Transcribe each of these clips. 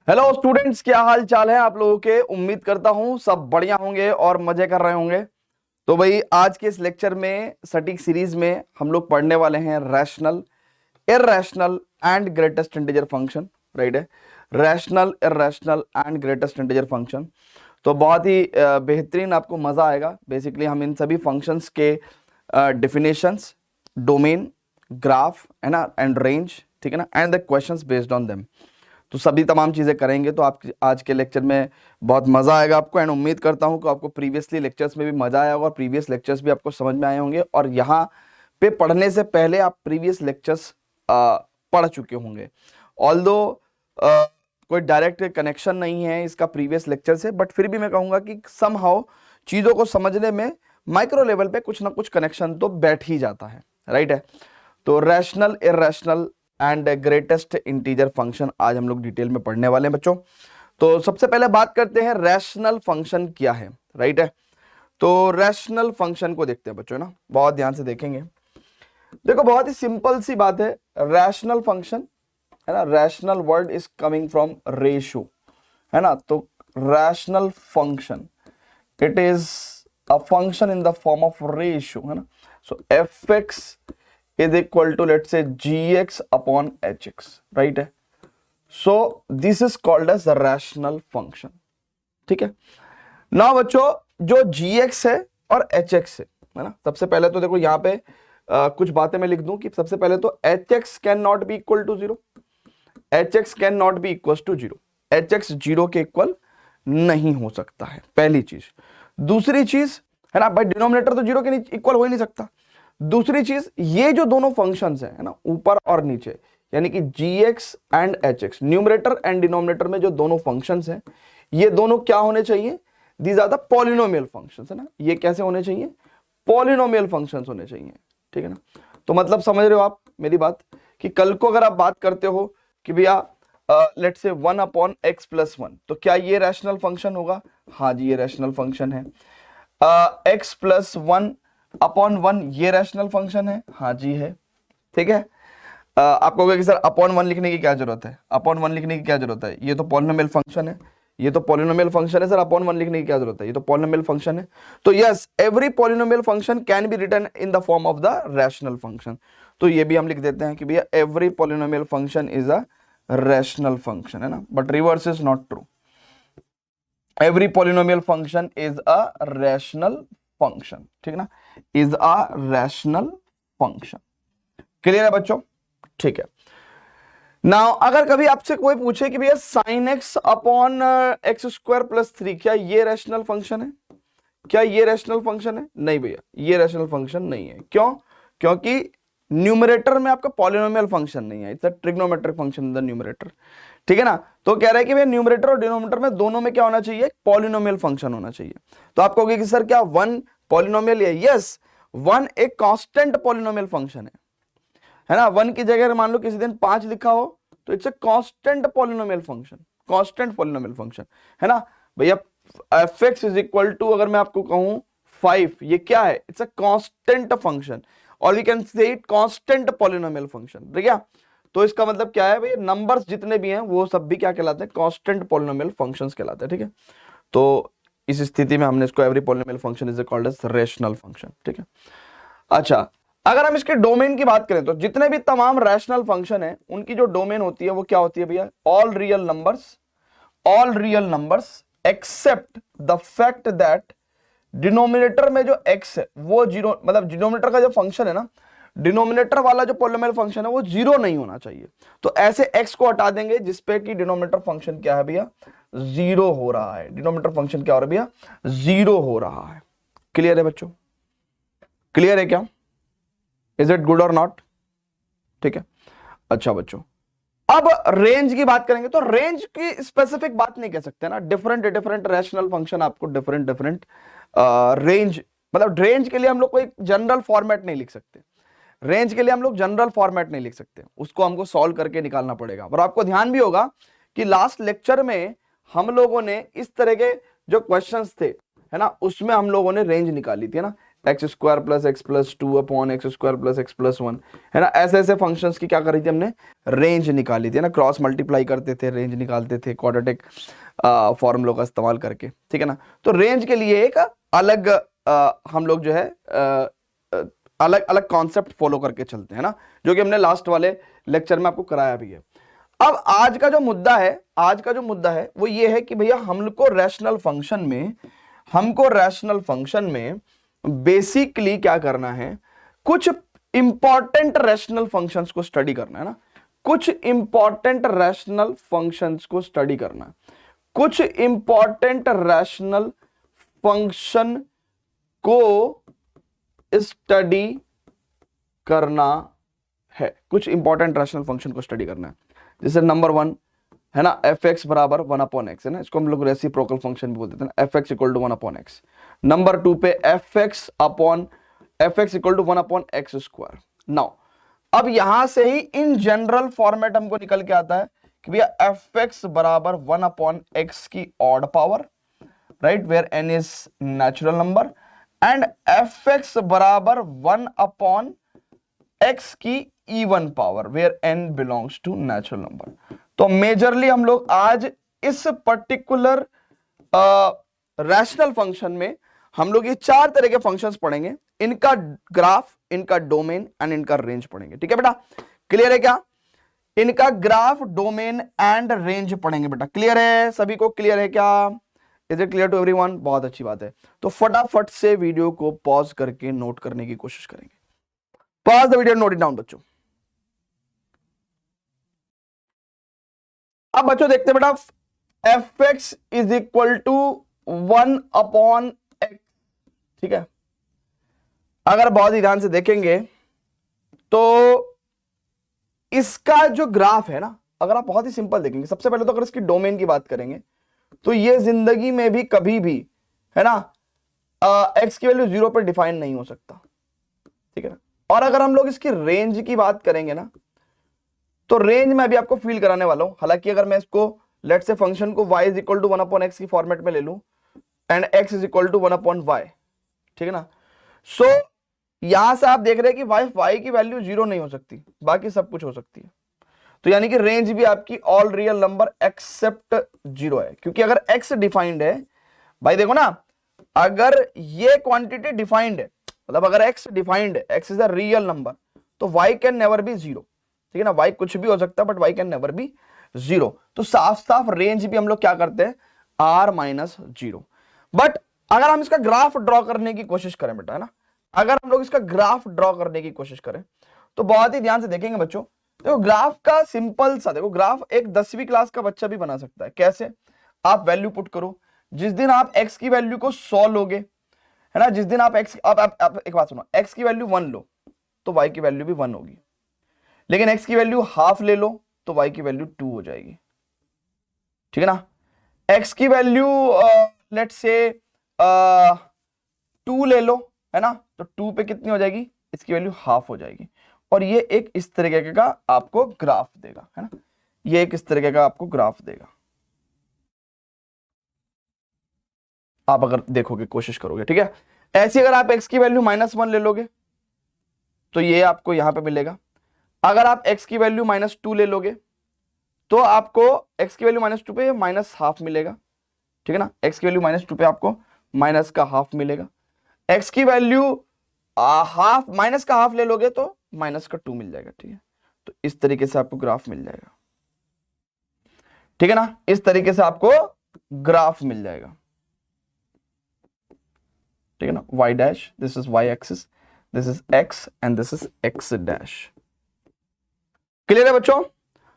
Hello students, क्या हाल चाल है आप लोगों के। उम्मीद करता हूं सब बढ़िया होंगे और मजे कर रहे होंगे। तो भाई आज के इस लेक्चर में सटीक सीरीज में हम लोग पढ़ने वाले हैं rational, irrational and greatest integer function. Right है, rational, irrational and greatest integer function. तो बहुत ही बेहतरीन, आपको मजा आएगा। बेसिकली हम इन सभी फंक्शंस के डिफिनेशंस, डोमेन, ग्राफ है ना, एंड रेंज, ठीक है ना, and the questions based on them, तो सभी तमाम चीज़ें करेंगे। तो आप आज के लेक्चर में बहुत मज़ा आएगा आपको। एंड उम्मीद करता हूं कि आपको प्रीवियसली लेक्चर्स में भी मज़ा आया होगा और प्रीवियस लेक्चर्स भी आपको समझ में आए होंगे, और यहाँ पे पढ़ने से पहले आप प्रीवियस लेक्चर्स पढ़ चुके होंगे। ऑल्दो कोई डायरेक्ट कनेक्शन नहीं है इसका प्रीवियस लेक्चर से, बट फिर भी मैं कहूँगा कि समहाउ चीज़ों को समझने में माइक्रो लेवल पे कुछ ना कुछ कनेक्शन तो बैठ ही जाता है। राइट है, तो rational, irrational and greatest integer function आज हम लोग डिटेल में पढ़ने वाले हैं बच्चों। तो सबसे पहले बात करते हैं रैशनल फंक्शन क्या है। राइट है, तो रैशनल फंक्शन को देखते हैं बच्चों ना, बहुत ध्यान से देखेंगे। देखो बहुत ही सिंपल सी बात है, रैशनल फंक्शन है ना, rational word is coming from ratio, है ना। तो rational function it is a function in the form of ratio, है ना। So F X is equal to let's say gx upon hx, right है। so this is called as a rational function, ठीक है ना बच्चों। जो gx है और hx है ना, सबसे पहले तो देखो यहाँ पे कुछ बातें मैं लिख दूं कि सबसे पहले तो hx can not be equal to zero, hx can not be equal to zero, hx zero के इक्वल नहीं हो सकता है, पहली चीज। दूसरी चीज है ना भाई, डिनोमिनेटर तो जीरो के इक्वल हो ही नहीं सकता। दूसरी चीज, ये जो दोनों फंक्शंस हैं, है ना, ऊपर और नीचे, यानी कि gx and hx, numerator and denominator में जो दोनों फंक्शंस हैं, ये दोनों क्या होने चाहिए? These are the polynomial functions, है ना। ये कैसे होने चाहिए? पॉलिनोमियल फंक्शंस होने चाहिए, ठीक है ना। तो मतलब समझ रहे हो आप मेरी बात, कि कल को अगर आप बात करते हो कि भैया let's say 1 upon x plus 1, तो क्या ये रैशनल फंक्शन होगा? हाँ जी, ये रैशनल फंक्शन है। एक्स प्लस 1 अपॉन 1 ये रैशनल फंक्शन है, हाँ जी है, ठीक है। आप कहोगे कि सर अपॉन 1 लिखने की क्या जरूरत है? अपॉन 1 लिखने की क्या जरूरत है? ये तो पॉलिनोमियल फंक्शन है, ये तो पॉलिनोमियल फंक्शन है सर, अपॉन 1 लिखने की क्या जरूरत है? ये तो पॉलिनोमियल फंक्शन है। तो yes, every polynomial function can be written in the form of the rational function. तो ये भी हम लिख देते हैं कि भैया every polynomial function is a rational function, है ना, but reverse is not true. Every polynomial function is a rational function, ठीक ना, is a rational function. Clear है बच्चों? ठीक है। नाउ अगर कभी आपसे कोई पूछे कि भैया sine x upon x square plus 3 क्या ये रैशनल फंक्शन है? क्या ये रैशनल फंक्शन है? नहीं भैया, ये रैशनल फंक्शन नहीं है। क्यों? क्योंकि न्यूमरेटर में आपका पॉलिनोमियल फंक्शन नहीं है, it's a trigonometric function in the numerator, ठीक है ना। तो कह रहा है कि भैया न्यूमरेटर और डिनोमिनेटर में दोनों में क्या होना चाहिए? पॉलिनोमियल फंक्शन होना चाहिए। तो आप कहोगे कि सर क्या 1 पॉलिनोमियल है? यस, 1 एक कांस्टेंट पॉलिनोमियल फंक्शन है ना। 1 की जगह मान लो किसी दिन 5 लिखा हो तो it's a constant polynomial function, constant polynomial function, है ना भैया। F x is equal to, अगर मैं आपको कहूं 5, ये क्या है? इट्स अ कांस्टेंट फंक्शन, और we can say it constant polynomial function, ठीक है। तो इसका मतलब क्या है भैया, नंबर्स जितने भी हैं वो सब भी क्या कहलाते हैं? कांस्टेंट पॉलिनोमियल फंक्शंस कहलाते हैं, ठीक है। तो इस स्थिति में हमने इसको every polynomial function is called as rational function, ठीक है। अच्छा, अगर हम इसके डोमेन की बात करें तो जितने भी तमाम रैशनल फंक्शन है उनकी जो डोमेन होती है वो क्या होती है भैया? All real numbers, all real numbers accept the fact that denominator में जो x है वो जीरो, मतलब डिनोमिनेटर का जो फंक्शन है ना, डिनोमिनेटर वाला जो पॉलिनोमियल फंक्शन है वो जीरो नहीं होना चाहिए। तो ऐसे x को हटा देंगे जिसपे कि डिनोमिनेटर फंक्शन क्या है भैया? जीरो हो रहा है। डिनोमिनेटर फंक्शन क्या हो रहा है भैया? जीरो हो रहा है। क्लियर है बच्चों? क्लियर है क्या? इज इट गुड और नॉट? ठीक है। अच्छा बच्चों, अब रेंज की बात करेंगे तो रेंज की स्पेसिफिक बात नहीं कह सकते ना, डिफरेंट डिफरेंट रैशनल फंक्शन आपको डिफरेंट डिफरेंट रेंज, मतलब रेंज के लिए हम लोग कोई जनरल फॉर्मेट नहीं लिख सकते। रेंज के लिए हम लोग जनरल फॉर्मेट नहीं लिख सकते, उसको हमको सॉल्व करके निकालना पड़ेगा। और आपको ध्यान भी होगा कि लास्ट लेक्चर में हम लोगों ने इस तरह के जो क्वेश्चंस थे, है ना, उसमें हम लोगों ने रेंज निकाली थी, है ना। X square plus x plus two upon x square plus x plus one, है ना। ऐसे ऐसे फंक्शंस की क्या करी थी हमने, रेंज निकाली थी ना, क्रॉस मल्टीप्लाई करते थे, रेंज निकालते थे क्वाड्रेटिक फॉर्मूलों का इस्तेमाल करके, ठीक है ना। तो रेंज के लिए एक अलग हम लोग जो है अलग अलग कॉन्सेप्ट फॉलो करके चलते हैं ना, जो कि हमने लास्ट वाले लेक्चर में आपको कराया भी है। अब आज का जो मुद्दा है, आज का जो मुद्दा है वो ये है कि भैया हमको रैशनल फंक्शन में बेसिकली क्या करना है, कुछ इंपॉर्टेंट रैशनल फंक्शंस को स्टडी करना है ना, कुछ इंपॉर्टेंट रैशनल फंक्शंस को स्टडी करना है, कुछ इंपॉर्टेंट रैशनल फंक्शन को स्टडी करना है, कुछ इंपॉर्टेंट रैशनल फंक्शन को स्टडी करना है। जैसे नंबर 1 है ना, एफ एक्स बराबर 1 अपॉन एक्स, है ना, इसको हम लोग रेसिप्रोकल फंक्शन भी बोलते थे ना, f x equal to 1 upon x. Number 2 पे f x equal to 1 upon x square. Now अब यहां से ही इन जनरल फॉर्मेट हमको निकल के आता है कि भैया एफ एक्स बराबर 1 अपॉन एक्स की odd power, right, where n is natural number, and f x बराबर 1 अपॉन एक्स की even power, where n belongs to natural number. तो मेजरली हम लोग आज इस पर्टिकुलर रैशनल फंक्शन में हम लोग ये 4 तरह के फंक्शंस पढ़ेंगे, इनका ग्राफ, इनका डोमेन एंड इनका रेंज पढ़ेंगे, ठीक है बेटा, क्लियर है क्या? इनका ग्राफ, डोमेन एंड रेंज पढ़ेंगे बेटा, क्लियर है सभी को, क्लियर है क्या? Is it clear to everyone? बहुत अच्छी बात है। तो फटाफट से वीडियो को पॉज करके नोट करने की कोशिश करेंगे। Pause the video, note it down बच्चों। अब बच्चों देखते हैं बेटा, f x is equal to 1 upon x, ठीक है। अगर बहुत ही ध्यान से देखेंगे तो इसका जो ग्राफ है ना, अगर आप बहुत ही सिंपल देखेंगे, सबसे पहले तो अगर इसकी डोमेन की बात करेंगे तो ये जिंदगी में भी कभी भी, है ना, एक्स की वैल्यू 0 पर डिफाइन नहीं हो सकता, ठीक है ना। और अगर हम लोग इसकी रेंज की बात करेंगे ना, तो रेंज में अभी आपको फील कराने वाला हूं। हालांकि अगर मैं इसको लेट से फंक्शन को y is equal to 1 upon x की फॉर्मेट में ले लूं and x is equal to 1 upon y, ठीक है ना, सो यहां से आप देख रहे हैं कि y की वैल्यू 0 नहीं हो सकती, बाकी सब कुछ हो सकती है। तो यानी कि रेंज भी आपकी ऑल रियल नंबर एक्सेप्ट 0 है, क्योंकि अगर x डिफाइंड है, भाई देखो ना, अगर ये क्वांटिटी डिफाइंड है, मतलब अगर x डिफाइंड है, x is a real number, तो y कैन नेवर बी 0, ठीक है ना, y कुछ भी हो सकता है but y can never be 0। तो साफ साफ रेंज भी हम लोग क्या करते हैं, r माइनस 0। बट अगर हम इसका ग्राफ ड्रॉ करने की कोशिश करें बेटा, है ना, अगर हम लोग इसका ग्राफ ड्रॉ करने की कोशिश करें तो बहुत ही ध्यान से देखेंगे बच्चों। देखो ग्राफ का सिंपल सा, देखो ग्राफ एक 10वीं क्लास का बच्चा भी बना सकता है। कैसे? आप वैल्यू पुट करो, जिस दिन आप x की वैल्यू को 100 लोगे, है ना, जिस दिन आप x, आप एक बात सुनो, x की वैल्यू 1 लो तो y की वैल्यू भी 1 होगी, लेकिन x की वैल्यू हाफ ले लो तो y की वैल्यू 2 हो जाएगी, ठीक है ना। x की वैल्यू लेट्स से 2 ले लो, है ना, तो 2 पे कितनी हो जाएगी, इसकी वैल्यू हाफ हो जाएगी। और ये एक इस तरीके का आपको ग्राफ देगा, है ना, ये एक इस तरीके का आपको ग्राफ देगा। आप अगर देखोगे, कोशिश करोगे, ठीक है। ऐसी अगर आप x की वैल्यू -1 ले लोगे तो ये आपको यहां पे मिलेगा। अगर आप x की वैल्यू -2 ले लोगे तो आपको x की वैल्यू -2 पे -हाफ मिलेगा, ठीक है ना, x की वैल्यू -2 पे आपको माइनस का हाफ मिलेगा। x की वैल्यू हाफ, माइनस का हाफ ले लोगे तो -2 मिल जाएगा, ठीक है। तो इस तरीके से आपको ग्राफ मिल जाएगा, ठीक है ना, इस तरीके से आपको ग्राफ मिल जाएगा, ठीक है ना। y dash, this is y axis, this is x and this is x dash. Clear है बच्चों?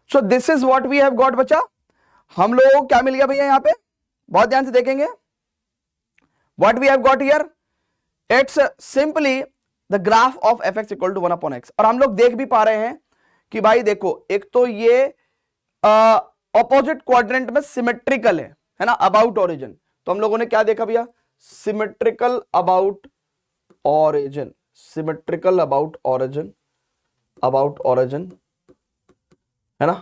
So this is what we have got बच्चा। हम लोगों को क्या मिल गया भैया यहां पे, बहुत ध्यान से देखेंगे, what we have got here, it's simply the graph of f x equal to 1 upon x. और हम लोग देख भी पा रहे हैं कि भाई देखो, एक तो ये ऑपोजिट क्वाड्रेंट में सिमेट्रिकल है ना, अबाउट ओरिजिन। तो हम लोगों ने क्या देखा भैया, symmetrical about origin, symmetrical about origin, about origin, है ना,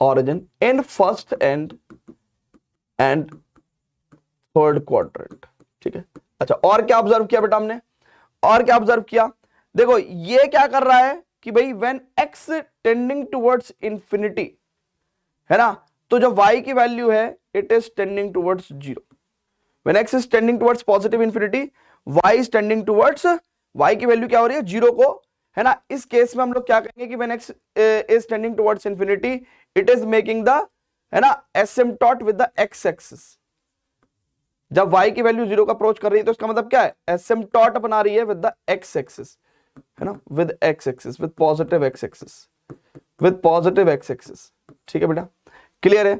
origin in first and third quadrant, ठीक है। अच्छा, और क्या ऑब्जर्व किया बेटा हमने, और क्या ऑब्जर्व किया, देखो ये क्या कर रहा है कि भाई when x tending towards infinity, है ना, तो जो y की वैल्यू है it is tending towards 0। When x is tending towards positive infinity, y is tending towards, y की वैल्यू क्या हो रही है 0 को, है ना। इस केस में हम लोग क्या कहेंगे कि when x is tending towards infinity, it is making the, है ना, asymptote with the x axis. जब y की वैल्यू 0 का अप्रोच कर रही है तो इसका मतलब क्या है, एसिम्पटोट बना रही है विद द x एक्सिस, है ना, with x axis, with positive x axis, with positive x axis. ठीक है बेटा, क्लियर है।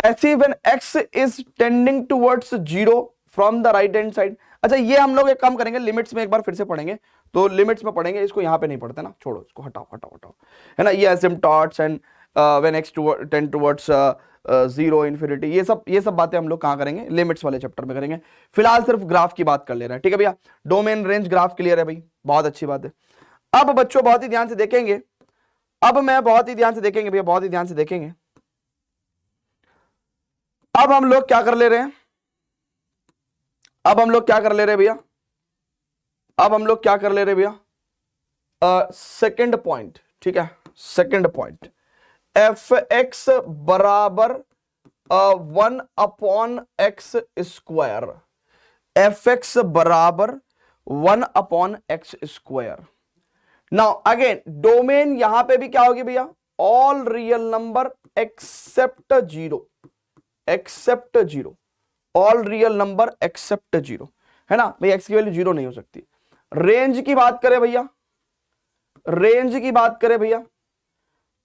ऐसे when x is tending towards 0 from the right hand side. अच्छा ये हम लोग एक काम करेंगे, लिमिट्स में एक बार फिर से पढ़ेंगे, तो लिमिट्स में पढ़ेंगे, इसको यहां पे नहीं पढ़ते ना, छोड़ो इसको, हटाओ हटाओ हटाओ, है ना। ये asymptotes and when x tend towards 0 infinity, ये सब बातें हम लोग कहां करेंगे, लिमिट्स वाले चैप्टर में करेंगे। फिलहाल सिर्फ ग्राफ की बात कर ले रहे हैं, ठीक है भैया। डोमेन रेंज ग्राफ क्लियर है भाई, बहुत अच्छी बात है। अब बच्चों बहुत ही ध्यान से देखेंगे, अब मैं बहुत ही ध्यान से देखेंगे भैया, बहुत ही ध्यान से देखेंगे। अब हम लोग क्या कर ले रहे हैं, अब हम लोग क्या कर ले रहे हैं भैया, अब हम लोग क्या कर ले रहे हैं भैया, सेकंड पॉइंट, ठीक है, सेकंड पॉइंट, एफ एक्स बराबर 1 upon x square, f x बराबर 1 upon x square. Now again domain यहां पे भी क्या होगी भैया, all real number except 0, except 0, all real number except 0, है ना भाई, एक्स की वैल्यू 0 नहीं हो सकती। रेंज की बात करें भैया, रेंज की बात करें भैया,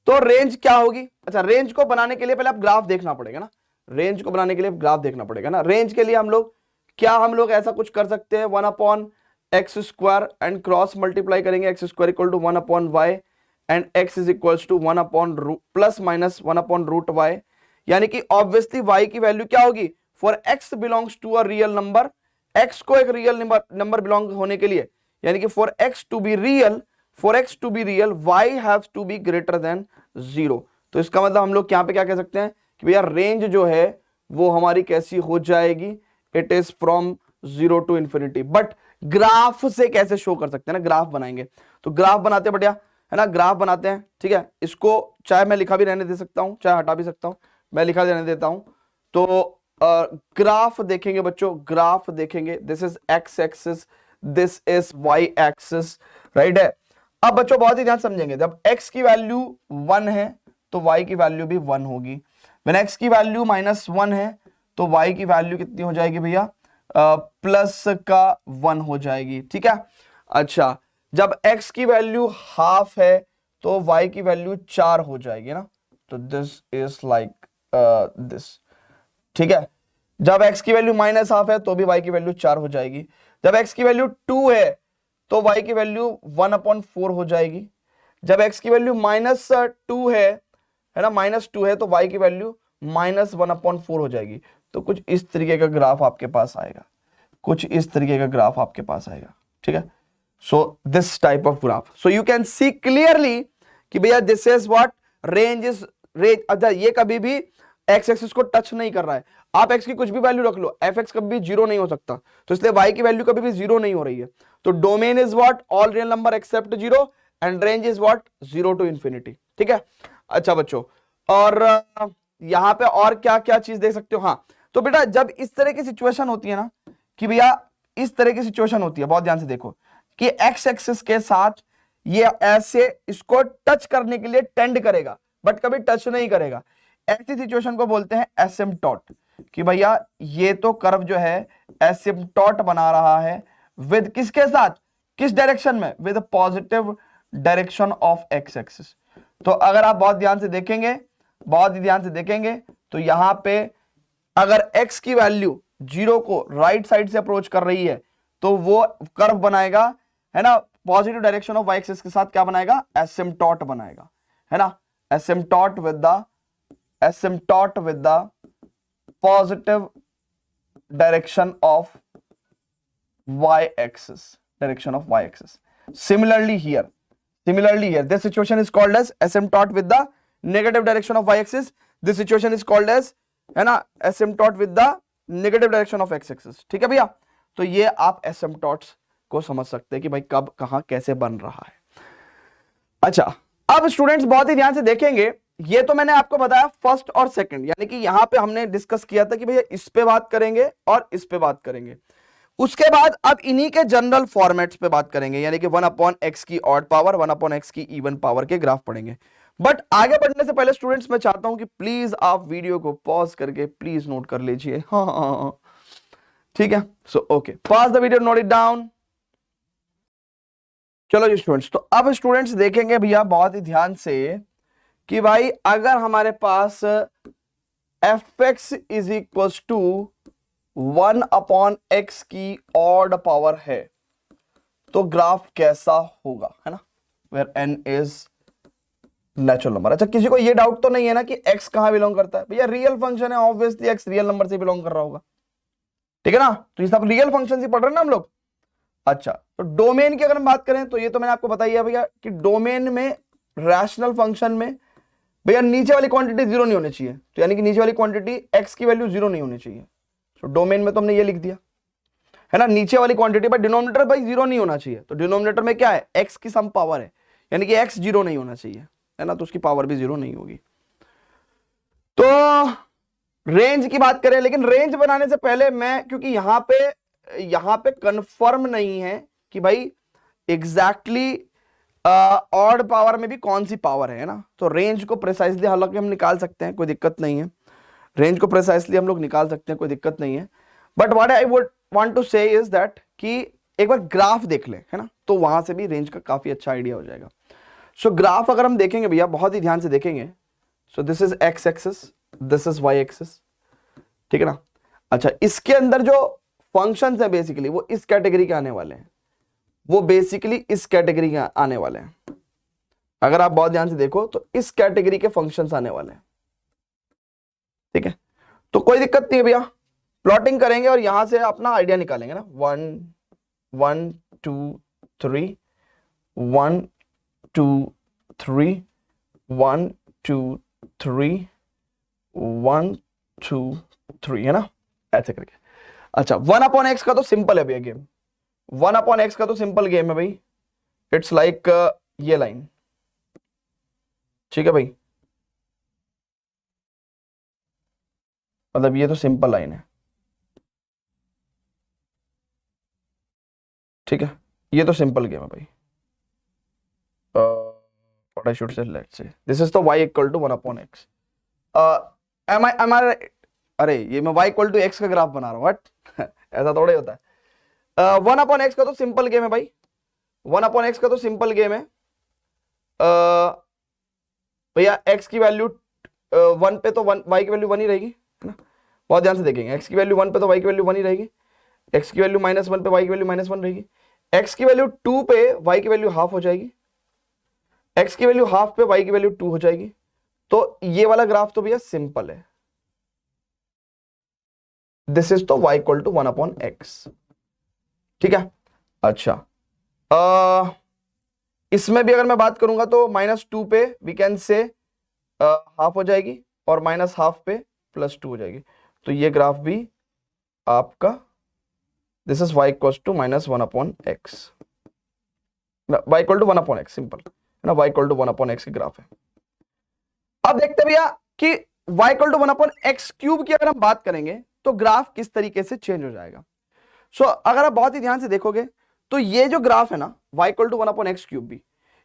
तो रेंज क्या होगी। अच्छा रेंज को बनाने के लिए पहले आप ग्राफ देखना पड़ेगा ना, रेंज को बनाने के लिए ग्राफ देखना पड़ेगा ना। रेंज के लिए हम लोग क्या, हम लोग ऐसा कुछ कर सकते हैं, 1 upon x square and cross multiply करेंगे, X square equal to 1 upon Y and X is equals to 1 upon plus minus 1 upon root Y, यानी कि ऑब्वियसली वाई की वैल्यू क्या होगी, for X belongs to a real number, X को एक real number belong होने के लिए, यानी कि for x to be real, for x to be real y have to be greater than 0। तो इसका मतलब हम लोग यहाँ पे क्या कह सकते हैं कि भैया रेंज जो है वो हमारी कैसी हो जाएगी, it is from 0 to infinity. But graph से कैसे शो कर सकते हैं ना, ग्राफ बनाएंगे, तो ग्राफ बनाते हैं बढ़िया, है ना, ग्राफ बनाते हैं, ठीक है। इसको चाहे मैं लिखा भी रहने दे सकता हूं, चाहे हटा भी सकता हूं, मैं लिखा रहने देता हूं। तो ग्राफ देखेंगे बच्चों, ग्राफ देखेंगे, this is x axis, this is y axis, right है। अब बच्चों बहुत ही ध्यान समझेंगे, जब x की वैल्यू 1 है तो y की वैल्यू भी 1 होगी। व्हेन x की वैल्यू -1 है तो y की वैल्यू कितनी हो जाएगी भैया, प्लस का 1 हो जाएगी, ठीक है। अच्छा जब x की वैल्यू हाफ है तो y की वैल्यू 4 हो जाएगी ना, तो दिस इज लाइक दिस, ठीक है। जब x की वैल्यू -हाफ है तो भी y की वैल्यू 4 हो जाएगी। जब x की वैल्यू 2 है तो y की वैल्यू 1/4 हो जाएगी। जब x की वैल्यू -2 है ना, -2 है तो y की वैल्यू -1/4 हो जाएगी। तो कुछ इस तरीके का ग्राफ आपके पास आएगा, कुछ इस तरीके का ग्राफ आपके पास आएगा, ठीक है। So this type of graph, so you can see clearly कि भैया this is what range is range. अच्छा ये कभी भी एक्स एक्सिस को टच नहीं कर रहा है, आप x की कुछ भी वैल्यू रख लो, एफ एक्स कभी भी 0 नहीं हो सकता, तो इसलिए y की वैल्यू कभी भी 0 नहीं हो रही है। तो domain is what, all real number except 0 and range is what 0 to infinity, ठीक है। अच्छा बच्चों और यहां पे और क्या क्या चीज देख सकते हो, हाँ तो बेटा जब इस तरह की सिचुएशन होती है ना कि भैया इस तरह की सिचुएशन होती है, बहुत ध्यान से देखो कि एक्स एक्सिस के साथ ये ऐसे इसको टच करने के लिए टेंड करेगा बट कभी टच नहीं करेगा, ऐसी सिचुएशन को बोलते हैं एसिम्पटोट, कि भैया ये तो कर्व जो है एसिम्पटोट बना रहा है विद किसके साथ, किस डायरेक्शन में, with positive direction of x axis. तो अगर आप बहुत ध्यान से देखेंगे, बहुत ही ध्यान से देखेंगे तो यहां पे अगर x की वैल्यू 0 को राइट साइड से अप्रोच कर रही है तो वो कर्व बनाएगा, है ना, positive direction of y axis के साथ क्या बनाएगा, एसिम्पटोट बनाएगा, है ना, asymptote with the positive direction of y axis, direction of y axis. Similarly here this situation is called as asymptote with the negative direction of y axis. This situation is called as, है ना, asymptote with the negative direction of x axis, ठीक है भैया। तो ये आप asymptotes को समझ सकते हैं कि भाई कब कहां कैसे बन रहा है। अच्छा, अब स्टूडेंट्स बहुत ही ध्यान से देखेंगे, ये तो मैंने आपको बताया फर्स्ट और सेकंड, यानी कि यहां पे हमने डिस्कस किया था कि भैया इस पे बात करेंगे और इस पे बात करेंगे। उसके बाद अब इन्हीं के जनरल फॉर्मेट्स पे बात करेंगे, यानी कि 1/x की ऑड पावर, 1/x की इवन पावर के ग्राफ पढ़ेंगे। बट आगे बढ़ने से पहले स्टूडेंट्स मैं चाहता हूं कि प्लीज आप वीडियो को पॉज करके प्लीज नोट कर लीजिए। हाँ, ठीक है। So okay, pause the video, note it down. चलो जी स्टूडेंट्स, तो अब स्टूडेंट्स देखेंगे भैया बहुत ही ध्यान से कि भाई अगर हमारे पास fx is equal to 1/x की ऑड पावर है तो ग्राफ कैसा होगा, है ना, where n is natural number. अच्छा, किसी को ये डाउट तो नहीं है ना कि x कहां बिलोंग करता है? भैया रियल फंक्शन है, ऑब्वियसली x रियल नंबर से बिलोंग कर रहा होगा, ठीक है ना। तो ये सब रियल फंक्शन ही पढ़ रहे हैं ना हम लोग। अच्छा, तो डोमेन की अगर हम बात करें तो ये तो मैंने आपको बताया भैया कि डोमेन में रैशनल फंक्शन में भैया नीचे वाली क्वांटिटी जीरो नहीं होनी चाहिए, तो यानी कि नीचे वाली क्वांटिटी x की वैल्यू जीरो नहीं होनी चाहिए। तो डोमेन में तो हमने ये लिख दिया है ना, नीचे वाली क्वांटिटी पर डिनोमिनेटर भाई जीरो नहीं होना चाहिए। तो डिनोमिनेटर में क्या है, x की सम पावर है, यानी कि x जीरो नहीं होना चाहिए, है ना, तो उसकी पावर भी जीरो नहीं होगी। तो रेंज की बात करें, लेकिन रेंज बनाने से पहले मैं, क्योंकि यहां पे कंफर्म नहीं है कि भाई एग्जैक्टली ऑड पावर में भी कौन सी पावर है ना, तो रेंज को प्रिसाइसली हालांकि हम निकाल सकते हैं, कोई दिक्कत नहीं है, रेंज को प्रिसाइसली हम लोग निकाल सकते हैं, कोई दिक्कत नहीं है। But what I would want to say is that कि एक बार ग्राफ देख ले, है ना, तो वहां से भी रेंज का काफी अच्छा आइडिया हो जाएगा। सो ग्राफ अगर हम देखेंगे भैया बहुत ही ध्यान से देखेंगे, so this is x axis, this is y axis, ठीक है ना। अच्छा, इसके अंदर जो फंक्शंस है बेसिकली वो इस कैटेगरी के आने वाले हैं, वो बेसिकली इस कैटेगरी के आने वाले हैं। अगर आप बहुत ध्यान से देखो तो इस कैटेगरी के फंक्शंस आने वाले हैं, ठीक है। तो कोई दिक्कत नहीं है भैया, प्लॉटिंग करेंगे और यहां से अपना आइडिया निकालेंगे ना, 1 1 2 3 1 2 3 1 2 3 1 2 3, है ना, ऐसे करके। अच्छा, 1/x का तो सिंपल है भैया गेम, 1/x का तो सिंपल गेम है भाई, इट्स लाइक ये लाइन, ठीक है भाई, मतलब ये तो सिंपल लाइन है, ठीक है, ये तो सिंपल गेम है भाई। what I should say, let's say this is the y equal to 1/x. am I right? अरे ये मैं y equal to x का ग्राफ बना रहा हूँ, बट ऐसा थोड़ा ही होता है। 1/x का तो सिंपल गेम है भाई, 1/x का तो सिंपल गेम है भैया। x की वैल्यू 1 पे तो y की वैल्यू 1 ही रहेगी, है ना, बहुत ध्यान से देखेंगे, x की वैल्यू 1 पे तो y की वैल्यू 1 ही रहेगी, x की वैल्यू -1 पे y की वैल्यू -1 रहेगी, x की वैल्यू 2 पे y की वैल्यू हाफ हो जाएगी, x की वैल्यू हाफ पे y की वैल्यू 2 हो जाएगी। तो ये वाला ग्राफ तो भैया सिंपल है, दिस इज तो y इक्वल टू 1/x, ठीक है। अच्छा, इसमें भी अगर मैं बात करूंगा तो -2 पे वी कैन से हाफ हो जाएगी और -12 पे +2 हो जाएगी, तो ये ग्राफ भी आपका this is y equal to -1/x, y equal to 1/x simple, है ना, y इक्वल टू 1/x की ग्राफ है। अब देखते भैया कि y equal to 1/x cube की अगर हम बात करेंगे तो ग्राफ किस तरीके से चेंज हो जाएगा। सो अगर आप बहुत ही ध्यान से देखोगे तो ये जो ग्राफ है ना y equal to 1/x cube भी,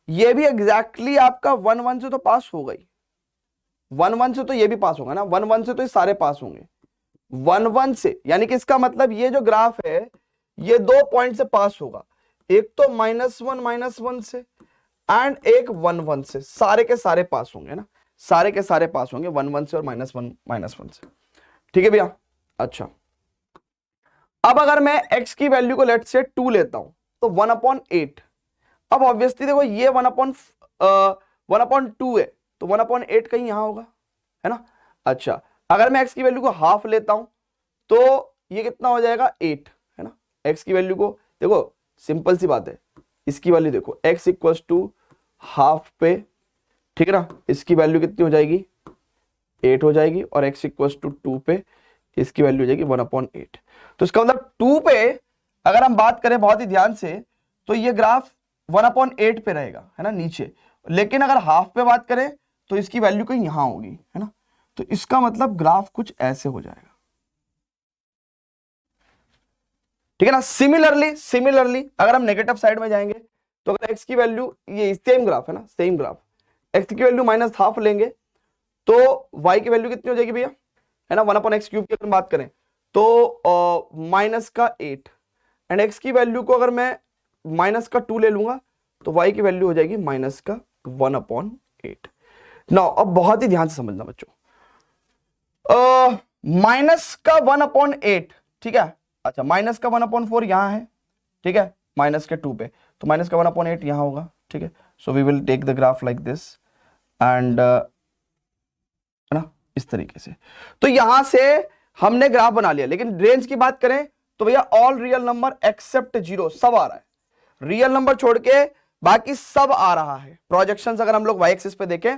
ये भी एग्जैक्टली आपका 1 1 से तो पास हो गई, 1 1 से तो ये भी पास होगा ना, 1 1 से तो ये सारे पास होंगे, 1 1 से, यानी कि इसका मतलब ये जो ग्राफ है ये 2 पॉइंट से पास होगा, एक तो -1 से एंड एक 1 1 से, सारे के सारे पास होंगे ना, सारे के सारे पास होंगे 1 1 से और -1 से, ठीक है भैया। अच्छा, अब अगर मैं x की वैल्यू को लेट से 2 लेता हूं तो 1/8, अब ऑब्वियसली देखो ये 1/2 है तो 1/8 कहीं यहां होगा, है ना। अच्छा, अगर मैं x की वैल्यू को हाफ लेता हूं तो ये कितना हो जाएगा 8, है ना। x की वैल्यू को देखो, सिंपल सी बात है, इसकी वैल्यू देखो x इक्वल्स टू हाफ पे, ठीक है ना, इसकी वैल्यू कितनी हो जाएगी 8 हो जाएगी, और x इक्वल्स टू 2 पे इसकी वैल्यू हो जाएगी 1/8। तो इसका मतलब 2 पे अगर हम बात करें बहुत ही ध्यान से तो ये ग्राफ 1/8 पे रहेगा, है ना, नीचे। लेकिन अगर हाफ पे बात करें तो इसकी वैल्यू कहीं यहां होगी, है ना। तो इसका मतलब ग्राफ कुछ ऐसे हो जाएगा, ठीक है ना। सिमिलरली अगर हम नेगेटिव साइड में जाएंगे तो अगर x की वैल्यू, ये सेम ग्राफ है ना, सेम ग्राफ, x की वैल्यू -1/2 लेंगे तो y की वैल्यू कितनी हो जाएगी भैया, है ना, 1/x³ की अगर बात करें तो -8, एंड x की वैल्यू को अगर मैं -2 ले लूंगा तो y की वैल्यू हो जाएगी -1/8। नाउ अब बहुत ही ध्यान से समझना बच्चों, -1/8, ठीक है। अच्छा, -1/4 यहां है, ठीक है, -2 पे, तो -1/8 यहां होगा, ठीक है। So we will take the graph like this and, है ना, इस तरीके से। तो यहां से हमने ग्राफ बना लिया, लेकिन रेंज की बात करें तो भैया ऑल रियल नंबर एक्सेप्ट 0 सब आ रहा है, रियल नंबर छोड़ के बाकी सब आ रहा है। प्रोजेक्शंस अगर हम लोग वाई एक्सिस पे देखें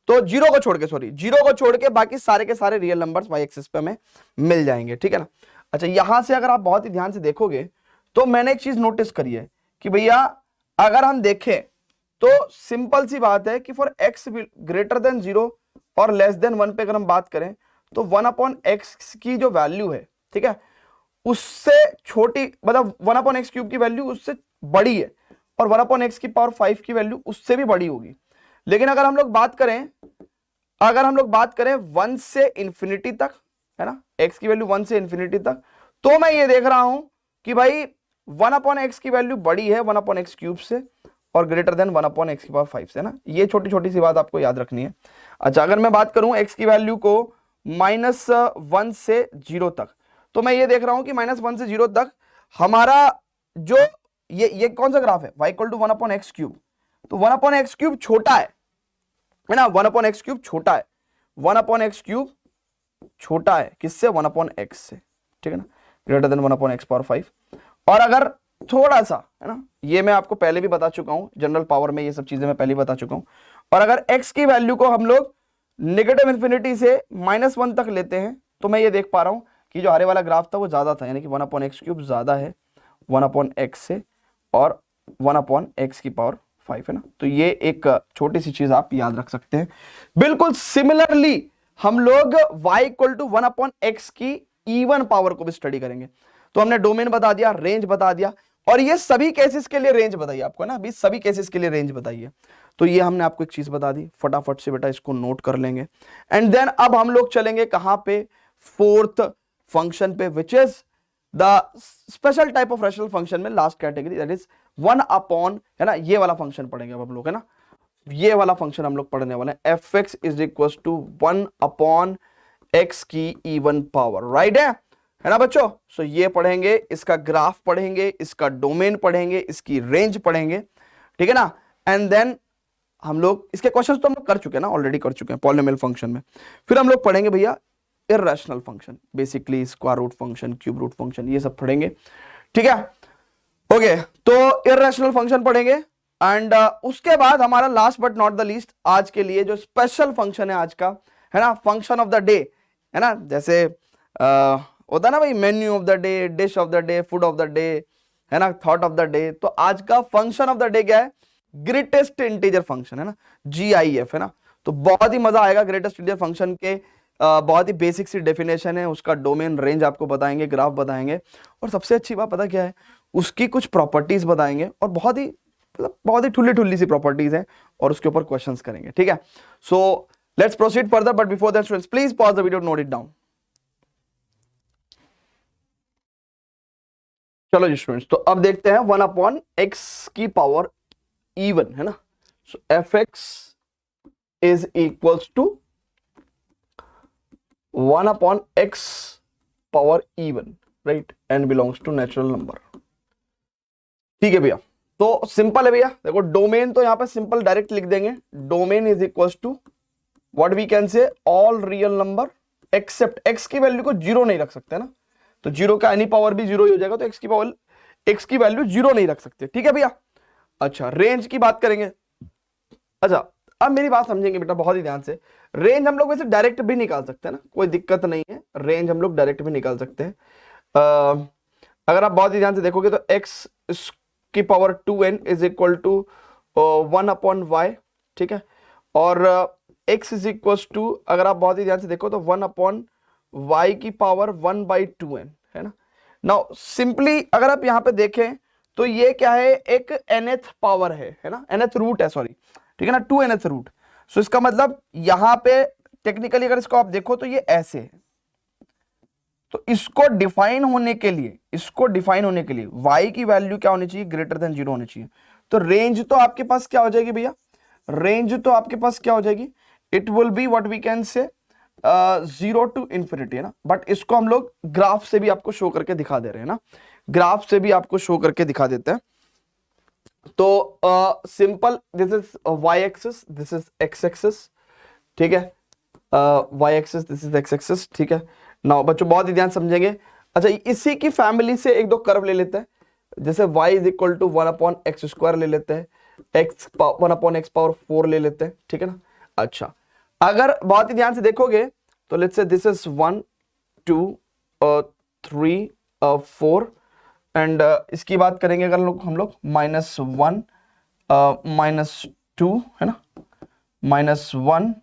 तो जीरो को छोड़ के बाकी सारे के सारे रियल नंबर्स वाई एक्सिस पे हमें मिल जाएंगे, ठीक है ना। अच्छा, यहां से अगर आप बहुत ही ध्यान से देखोगे तो मैंने एक चीज नोटिस करी है कि भैया अगर हम देखें तो सिंपल सी बात है कि फॉर x ग्रेटर देन 0 और लेस देन 1 पे अगर हम बात करें तो 1/x की जो वैल्यू है, ठीक है, उससे छोटी, मतलब 1/x³ की वैल्यू उससे बड़ी है, और 1/x⁵ की वैल्यू उससे भी बड़ी होगी। लेकिन अगर हम लोग बात करें 1 से इंफिनिटी तक, है ना, x की वैल्यू 1 से इंफिनिटी तक, तो मैं ये देख रहा हूं कि भाई 1/x की वैल्यू बड़ी है 1/x³ से और ग्रेटर देन 1/x⁵ से, ना। ये छोटी छोटी सी बात आपको याद रखनी है। अच्छा, अगर मैं बात करूं x की वैल्यू को -1 से 0 तक, तो मैं ये देख रहा हूं कि -1 से 0 तक हमारा जो ये कौन सा ग्राफ है, y = 1/x³, तो 1/x³ छोटा है ना, 1/x³ छोटा है, 1/x³ छोटा है किससे, 1/x से, ठीक है ना, ग्रेटर देन 1/x⁵। और अगर थोड़ा सा, है ना, ये मैं आपको पहले भी बता चुका हूं, जनरल पावर में ये सब चीजें मैं पहले बता चुका हूं। और अगर x की वैल्यू को हम लोग नेगेटिव इंफिनिटी से -1 तक लेते हैं तो मैं ये देख पा रहा हूं कि जो हरे वाला ग्राफ था वो ज्यादा था, यानी कि 1/x³ ज्यादा है 1/x से और 1/x⁵, है ना। तो ये एक छोटी सी चीज आप याद रख सकते हैं। बिल्कुल सिमिलरली हम लोग y = 1/x की इवन पावर को भी स्टडी करेंगे। तो हमने डोमेन बता दिया, रेंज बता दिया, और ये सभी केसेस के लिए रेंज बताइए आपको, ना, अभी सभी केसेस के लिए रेंज बताइए। तो ये हमने आपको एक चीज बता दी, फटाफट से बेटा इसको नोट कर लेंगे। एंड देन अब हम लोग चलेंगे कहां पे, फोर्थ फंक्शन पे, which is the special type of rational function में लास्ट कैटेगरी, दैट इज 1/, है ना, ये वाला फंक्शन पढ़ेंगे अब हम लोग, है ना, ये वाला फंक्शन हम लोग पढ़ने वाले हैं, fx = 1/x की इवन पावर, राइट है ना बच्चों। सो ये पढ़ेंगे, इसका ग्राफ पढ़ेंगे, इसका डोमेन पढ़ेंगे, इसकी रेंज पढ़ेंगे, ठीक है ना। एंड देन हम लोग इसके क्वेश्चंस तो हम लोग कर चुके हैं ना, ऑलरेडी कर चुके हैं पॉलिनोमियल फंक्शन में। फिर हम लोग पढ़ेंगे भैया irrational function, basically square root function, cube root function, ये सब पढ़ेंगे, ठीक है। ओके, तो इर्रेशनल फंक्शन पढ़ेंगे एंड उसके बाद हमारा last but not the least आज के लिए जो स्पेशल फंक्शन है आज का, है ना, फंक्शन ऑफ द डे, है ना, जैसे होता है ना भाई, menu of the day, dish of the day, food of the day, है ना, थॉट ऑफ द डे। तो आज का फंक्शन ऑफ द डे क्या है, ग्रेटेस्ट इंटीजर फंक्शन, है ना, GIF, है ना। तो बहुत ही मजा आएगा ग्रेटेस्ट इंटीजर फंक्शन के, बहुत ही बेसिक सी डेफिनेशन है, उसका डोमेन रेंज आपको बताएंगे, ग्राफ बताएंगे, और सबसे अच्छी बात पता क्या है, उसकी कुछ प्रॉपर्टीज बताएंगे, और बहुत ही ठुल्ली ठुल्ली सी प्रॉपर्टीज हैं, और उसके ऊपर क्वेश्चंस करेंगे, ठीक है। So let's proceed further, but before that students please pause the video, note it down. चलो जी स्टूडेंट्स, तो अब देखते हैं 1/x की पावर इवन, है ना। So fx = 1/x power even, right, and belongs to natural number, ठीक है भैया। तो सिंपल है भैया, देखो डोमेन तो यहां पे सिंपल डायरेक्ट लिख देंगे, domain = what we can say, all real number except, x की वैल्यू को 0 नहीं रख सकते ना, तो 0 का एनी पावर भी 0 ही हो जाएगा, तो x की वैल्यू 0 नहीं रख सकते, ठीक है भैया। अच्छा, रेंज की बात करेंगे। अच्छा, अब मेरी बात समझेंगे बेटा बहुत ही ध्यान से, रेंज हम लोग वैसे डायरेक्ट भी निकाल सकते हैं ना, कोई दिक्कत नहीं है, रेंज हम लोग डायरेक्ट भी निकाल सकते हैं। अगर आप बहुत ही ध्यान से देखोगे तो x की power 2n is equal to 1/y, ठीक है, और x इज इक्वल टू, अगर आप बहुत ही ध्यान से देखो तो 1/y की पावर 1/2n है ना। नाउ सिंपली अगर आप यहाँ पे देखें तो ये क्या है, एक nth पावर है ना, nth रूट है, सॉरी, ठीक है ना, 2nth रूट। सो इसका मतलब यहाँ पे टेक्निकली अगर इसको आप देखो तो ये ऐसे है। तो इसको डिफाइन होने के लिए, y की वैल्यू क्या होनी चाहिए, ग्रेटर देन 0 होनी चाहिए। तो रेंज तो आपके पास क्या हो जाएगी भैया, रेंज तो आपके पास क्या हो जाएगी, it will be what we can say 0 to infinity, है ना। बट इसको हम लोग ग्राफ से भी आपको शो करके दिखा दे रहे हैं ना, ग्राफ से भी आपको शो करके दिखा देते हैं। तो simple, this is y axis, this is x axis, ठीक है, y axis, this is x axis, ठीक है। नाउ बच्चों बहुत ही ध्यान समझेंगे। अच्छा, इसी की फैमिली से एक दो कर्व ले लेते हैं, जैसे y is equal to 1/x² ले लेते हैं, 1/x पावर 4 ले लेते हैं, ठीक है ना। अच्छा, अगर बहुत ही ध्यान से देखोगे तो let's say this is 1 2 3 4 and इसकी बात करेंगे अगर हम लोग -1 -2 है ना, -1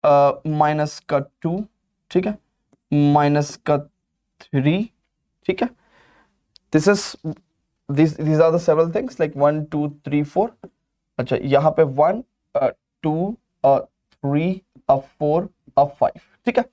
-2, ठीक है, -3, ठीक है। This is these are the several things like 1 2 3 4। अच्छा, यहाँ पे 1 2 3 4 5, ठीक है।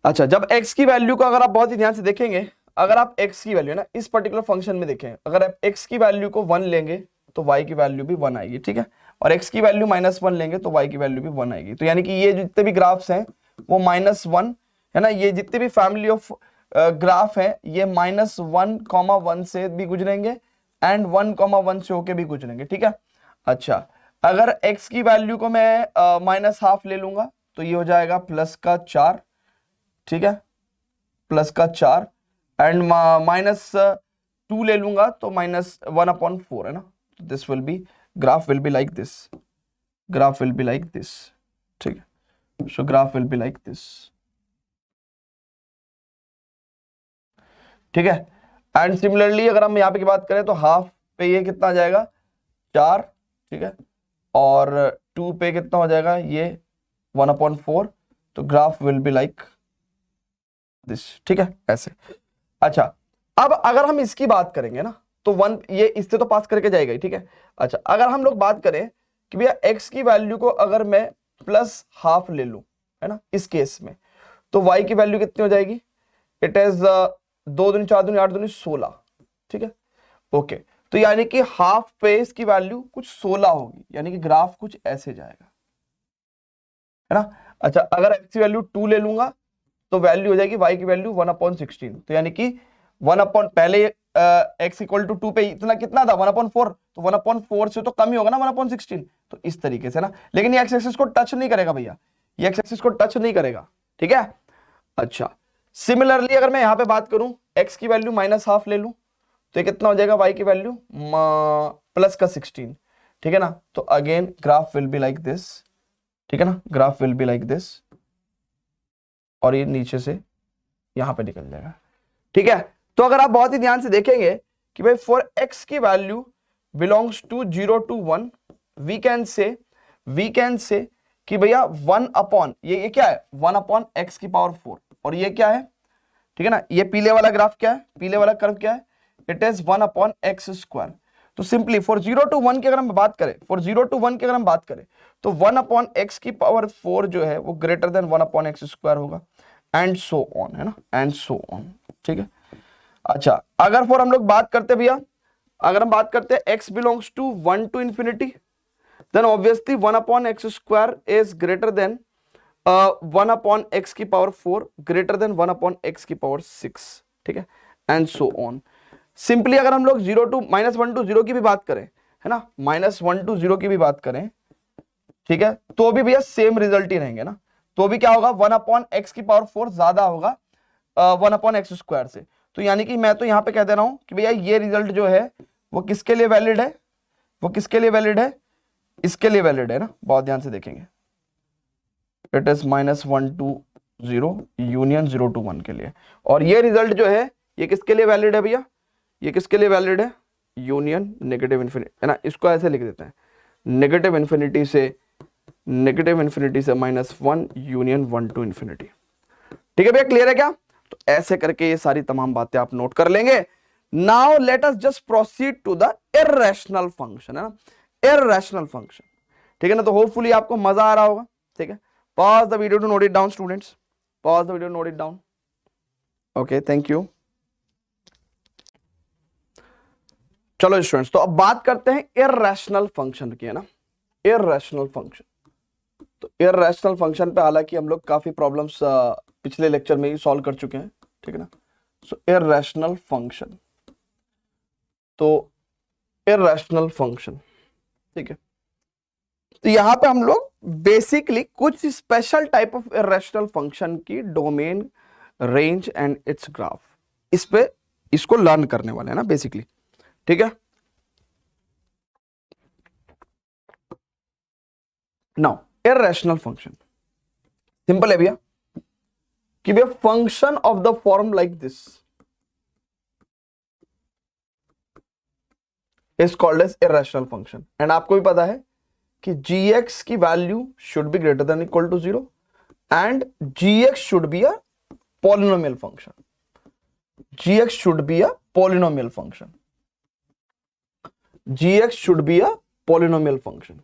अच्छा, जब x की वैल्यू को अगर आप बहुत ही ध्यान से देखेंगे, अगर आप x की वैल्यू ना इस पर्टिकुलर फंक्शन में देखें, अगर आप x की वैल्यू को 1 लेंगे तो y की वैल्यू भी 1 आएगी, ठीक है, और x की वैल्यू -1 लेंगे तो y की वैल्यू भी 1 आएगी। तो यानी कि ये जितने भी ग्राफ्स हैं वो -1 है ना, ये जितने भी फैमिली ऑफ ग्राफ है ये -1,1 से भी गुजरेंगे एंड 1,1 से होके भी गुजरेंगे, ठीक है। अच्छा, अगर x की वैल्यू को मैं -1/2 ले लूंगा तो ये हो जाएगा +4, ठीक है, +4 एंड -2 ले लूंगा तो -1/4 है ना। This will be, graph will be like this, graph will be like this, ठीक है। सो graph will be like this, ठीक है। एंड सिमिलरली अगर हम यहाँ पे की बात करें तो हाफ पे ये कितना आ जाएगा, 4, ठीक है, और 2 पे कितना हो जाएगा ये 1/4। तो graph will be like this, ठीक है, ऐसे। अच्छा, अब अगर हम इसकी बात करेंगे ना तो 1 ये इससे तो पास करके जाएगा ही, ठीक है। अच्छा, अगर हम लोग बात करें कि भैया x की वैल्यू को अगर मैं +1/2 ले लूं, है ना, इस केस में, तो y की वैल्यू कितनी हो जाएगी, इट इज 2 दूनी 4 दूनी 8 दूनी 16, ठीक है, ओके। तो यानी कि हाफ पे इसकी वैल्यू कुछ 16 होगी, यानी कि ग्राफ कुछ ऐसे जाएगा, है ना। अच्छा, अगर x की वैल्यू 2 ले लूंगा तो वैल्यू हो जाएगी y की वैल्यू 1/16। तो यानी कि 1 x इक्वल टू 2 पे इतना कितना था 1/4, तो 1/4 से तो कम ही होगा ना 1/16। तो इस तरीके से ना, लेकिन ये x एक्सिस को टच नहीं करेगा भैया, ये x एक्सिस को टच नहीं करेगा, ठीक है। अच्छा, सिमिलरली अगर मैं यहां पे बात करूं x की वैल्यू -1/2 ले लूं तो ये कितना हो जाएगा, y की वैल्यू +16, ठीक है ना। तो again graph will be like this, ठीक है ना, graph will be like this, और ये नीचे से यहां पे निकल जाएगा, ठीक है। तो अगर आप बहुत ही ध्यान से देखेंगे कि भाई फॉर x की value belongs to 0 to 1, we can say कि भैया 1 ये क्या है, 1/x की पावर 4, और ये क्या है, ठीक है ना, ये पीले वाला ग्राफ क्या है, पीले वाला कर्व क्या है, इट इज 1/x²। तो सिंपली फॉर 0 to 1 की अगर हम बात करें, फॉर 0 to 1 की अगर हम बात करें तो 1/x की पावर 4 जो है वो ग्रेटर देन 1/x² होगा, एंड सो ऑन, है ना, एंड सो ऑन, ठीक है। अच्छा, अगर फॉर हम लोग बात करते भैया, अगर हम बात करते हैं x belongs to 1 to infinity, then obviously 1/x² is greater than 1/x की पावर 4 ग्रेटर देन 1/x की पावर 6, ठीक है, एंड सो ऑन। सिंपली अगर हम लोग -1 to 0 की भी बात करें, है ना, -1 to 0 की भी बात करें, ठीक है, तो भी भैया सेम रिजल्ट ही रहेंगे ना। तो भी क्या होगा, 1/x की पावर 4 ज्यादा होगा 1/x² से। तो यानी कि मैं तो यहां पे कह दे रहा हूं कि भैया ये रिजल्ट जो है वो किसके लिए वैलिड है, वो किसके लिए वैलिड है, इसके लिए वैलिड है ना। बहुत ध्यान से देखेंगे, it is -1 to 0 union 0 to 1 के लिए, और ये रिजल्ट जो है ये किसके लिए वैलिड है भैया, ये किसके लिए वैलिड है, यूनियन नेगेटिव इन्फिनिटी, है ना, इसको ऐसे लिख देते हैं, नेगेटिव इन्फिनिटी से -1 यूनियन 1 टू इन्फिनिटी। ठीक है भैया, क्लियर है क्या? तो ऐसे करके ये सारी तमाम बातें आप नोट कर लेंगे। Now let us just proceed to the irrational function, है ना, इर्रेशनल फंक्शन। ठीक है ना, तो होपफुली आपको मजा आ रहा होगा। ठीक है, pause the video to note it down students, pause the video note it down. Okay, thank you. चलो स्टूडेंट्स, तो अब बात करते हैं इर्रेशनल फंक्शन की, है ना, इर्रेशनल फंक्शन। तो इर्रेशनल फंक्शन पे हालांकि हम लोग काफी प्रॉब्लम्स पिछले लेक्चर में ही सॉल्व कर चुके हैं। ठीक है ना, सो इर्रेशनल फंक्शन, तो इर्रेशनल फंक्शन, ठीक है, तो यहां पे हम लोग बेसिकली कुछ special type of irrational function की domain, range and its graph, इस पे इसको लर्न करने वाले हैं ना बेसिकली। ठीक है, नाउ इर्रेशनल फंक्शन सिंपल है भैया कि भैया function of the form like this is called as irrational function. And आपको भी पता है कि gx की value should be greater than equal to 0 and gx should be a polynomial function, gx should be a polynomial function, gx should be a polynomial function.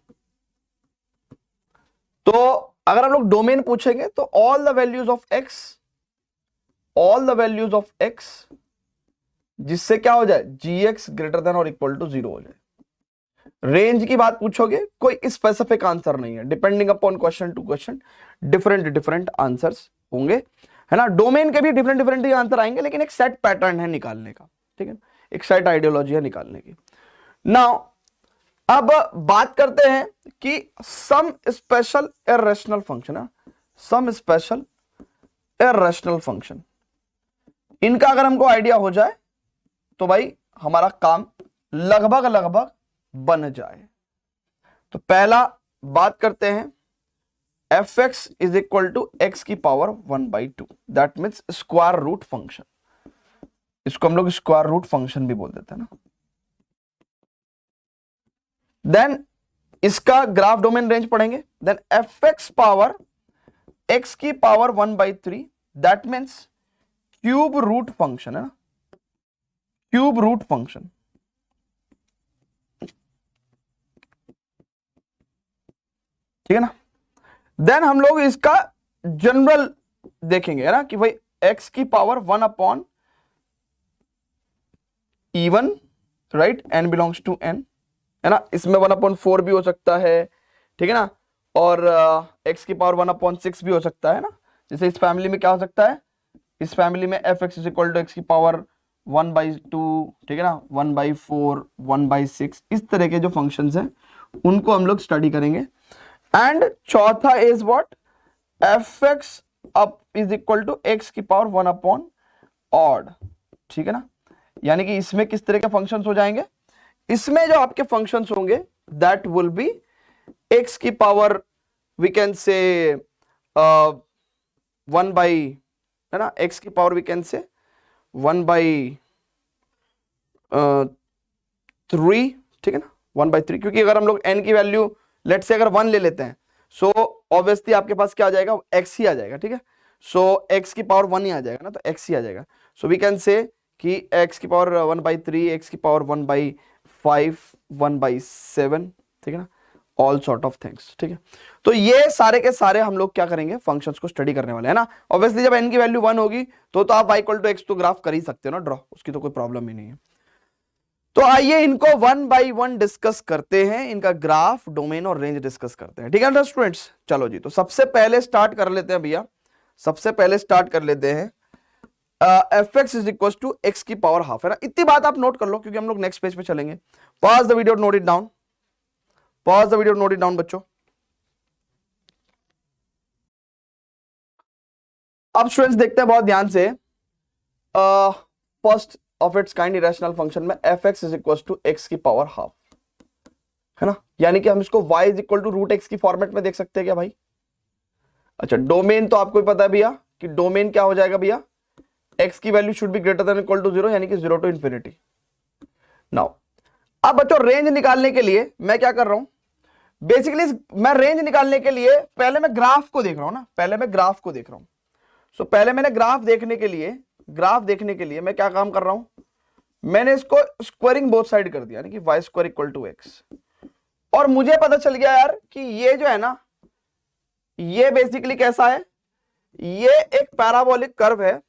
तो अगर हम लोग डोमेन पूछेंगे तो all the values of x, all the values of x, जिससे क्या हो जाए, gx ग्रेटर देन और इक्वल टू 0 हो जाए। रेंज की बात पूछोगे, कोई स्पेसिफिक आंसर नहीं है, depending upon question to question different different answers होंगे, है ना। डोमेन के भी डिफरेंट डिफरेंट आंसर आएंगे, लेकिन एक सेट पैटर्न है निकालने का। ठीक है, एक सेट आइडियोलॉजी है निकालने की। नाउ अब बात करते हैं कि सम स्पेशल इर्रेशनल फंक्शन है, सम स्पेशल इर्रेशनल फंक्शन, इनका अगर हमको आइडिया हो जाए तो भाई हमारा काम लगभग लगभग बन जाए। तो पहला बात करते हैं fx is equal to x की power 1/2, that means square root function, इसको हम लोग स्क्वायर रूट फंक्शन भी बोल देते हैं ना। देन इसका ग्राफ डोमेन रेंज पढ़ेंगे, देन fx पावर x की power 1/3, that means cube root function, है ना, क्यूब रूट फंक्शन। ठीक है ना, देन हम लोग इसका जनरल देखेंगे, है ना, कि भाई x की power 1/E1, right, n belongs to n, है ना, इसमें 1/4 भी हो सकता है। ठीक है ना, और x की पावर 1/6 भी हो सकता है ना। जैसे इस फैमिली में क्या हो सकता है, इस फैमिली में fx is equal to x की पावर 1/2, ठीक है ना, 1/4, 1/6, इस तरह के जो फंक्शंस हैं उनको हम लोग स्टडी करेंगे। एंड चौथा is what, fx up is equal to x की पावर 1/odd। ठीक है ना, यानी कि इसमें किस तरह के फंक्शंस हो जाएंगे, इसमें जो आपके फंक्शंस होंगे दैट विल बी x की power we can say 1 by, है ना, x की पावर वी कैन से 1/3, ठीक है ना, 1/3, क्योंकि अगर हम लोग n की वैल्यू लेट से अगर 1 ले लेते हैं, सो ऑब्वियसली आपके पास क्या आ जाएगा, x ही आ जाएगा। ठीक है, सो x की पावर 1 ही आ जाएगा ना, तो x ही आ जाएगा। सो वी कैन से कि x की पावर 1/3, x की पावर 1/5, 1/7, ठीक है ना, ऑल सॉर्ट ऑफ थिंग्स। ठीक है, तो ये सारे के सारे हम लोग क्या करेंगे, फंक्शंस को स्टडी करने वाले हैं ना। ऑब्वियसली जब n की वैल्यू 1 होगी तो आप y इक्वल टू x तो ग्राफ कर ही सकते हो ना, ड्रॉ, उसकी तो कोई प्रॉब्लम ही नहीं है। तो आइए इनको 1 बाई 1 डिस्कस करते हैं, इनका ग्राफ, डोमेन और रेंज डिस्कस करते हैं। ठीक है ना स्टूडेंट्स, चलो जी, तो सबसे पहले स्टार्ट कर लेते हैं भैया, सबसे पहले स्टार्ट कर लेते हैं fx is equal to x की पावर हाफ, है ना। इतनी बात आप नोट कर लो क्योंकि हम लोग नेक्स्ट पेज पे चलेंगे। Pause the video, note it down, pause the video, note it down बच्चों। अब स्टूडेंट्स देखते हैं बहुत ध्यान से, first of its kind irrational function में fx is equal to x की पावर हाफ, है ना, यानी कि हम इसको y is equal to root x की फॉर्मेट में देख सकते हैं क्या भाई। अच्छा, डोमेन तो आपको पता है भैया कि डोमेन क्या हो जाएगा भैया, x की value should be greater than equal to 0, यानी कि 0 टू इंफिनिटी। नाउ अब बच्चों रेंज निकालने के लिए मैं क्या कर रहा हूं, बेसिकली मैं रेंज निकालने के लिए पहले मैं ग्राफ को देख रहा हूं ना, पहले मैं ग्राफ को देख रहा हूं। सो पहले मैंने ग्राफ देखने के लिए मैं क्या काम कर रहा हूं, मैंने इसको स्क्वायरिंग बोथ साइड कर दिया, यानी कि y square equal to x, और मुझे पता चल गया यार कि ये जो है ना, ये बेसिकली कैसा है, ये एक पैराबोलिक कर्व है,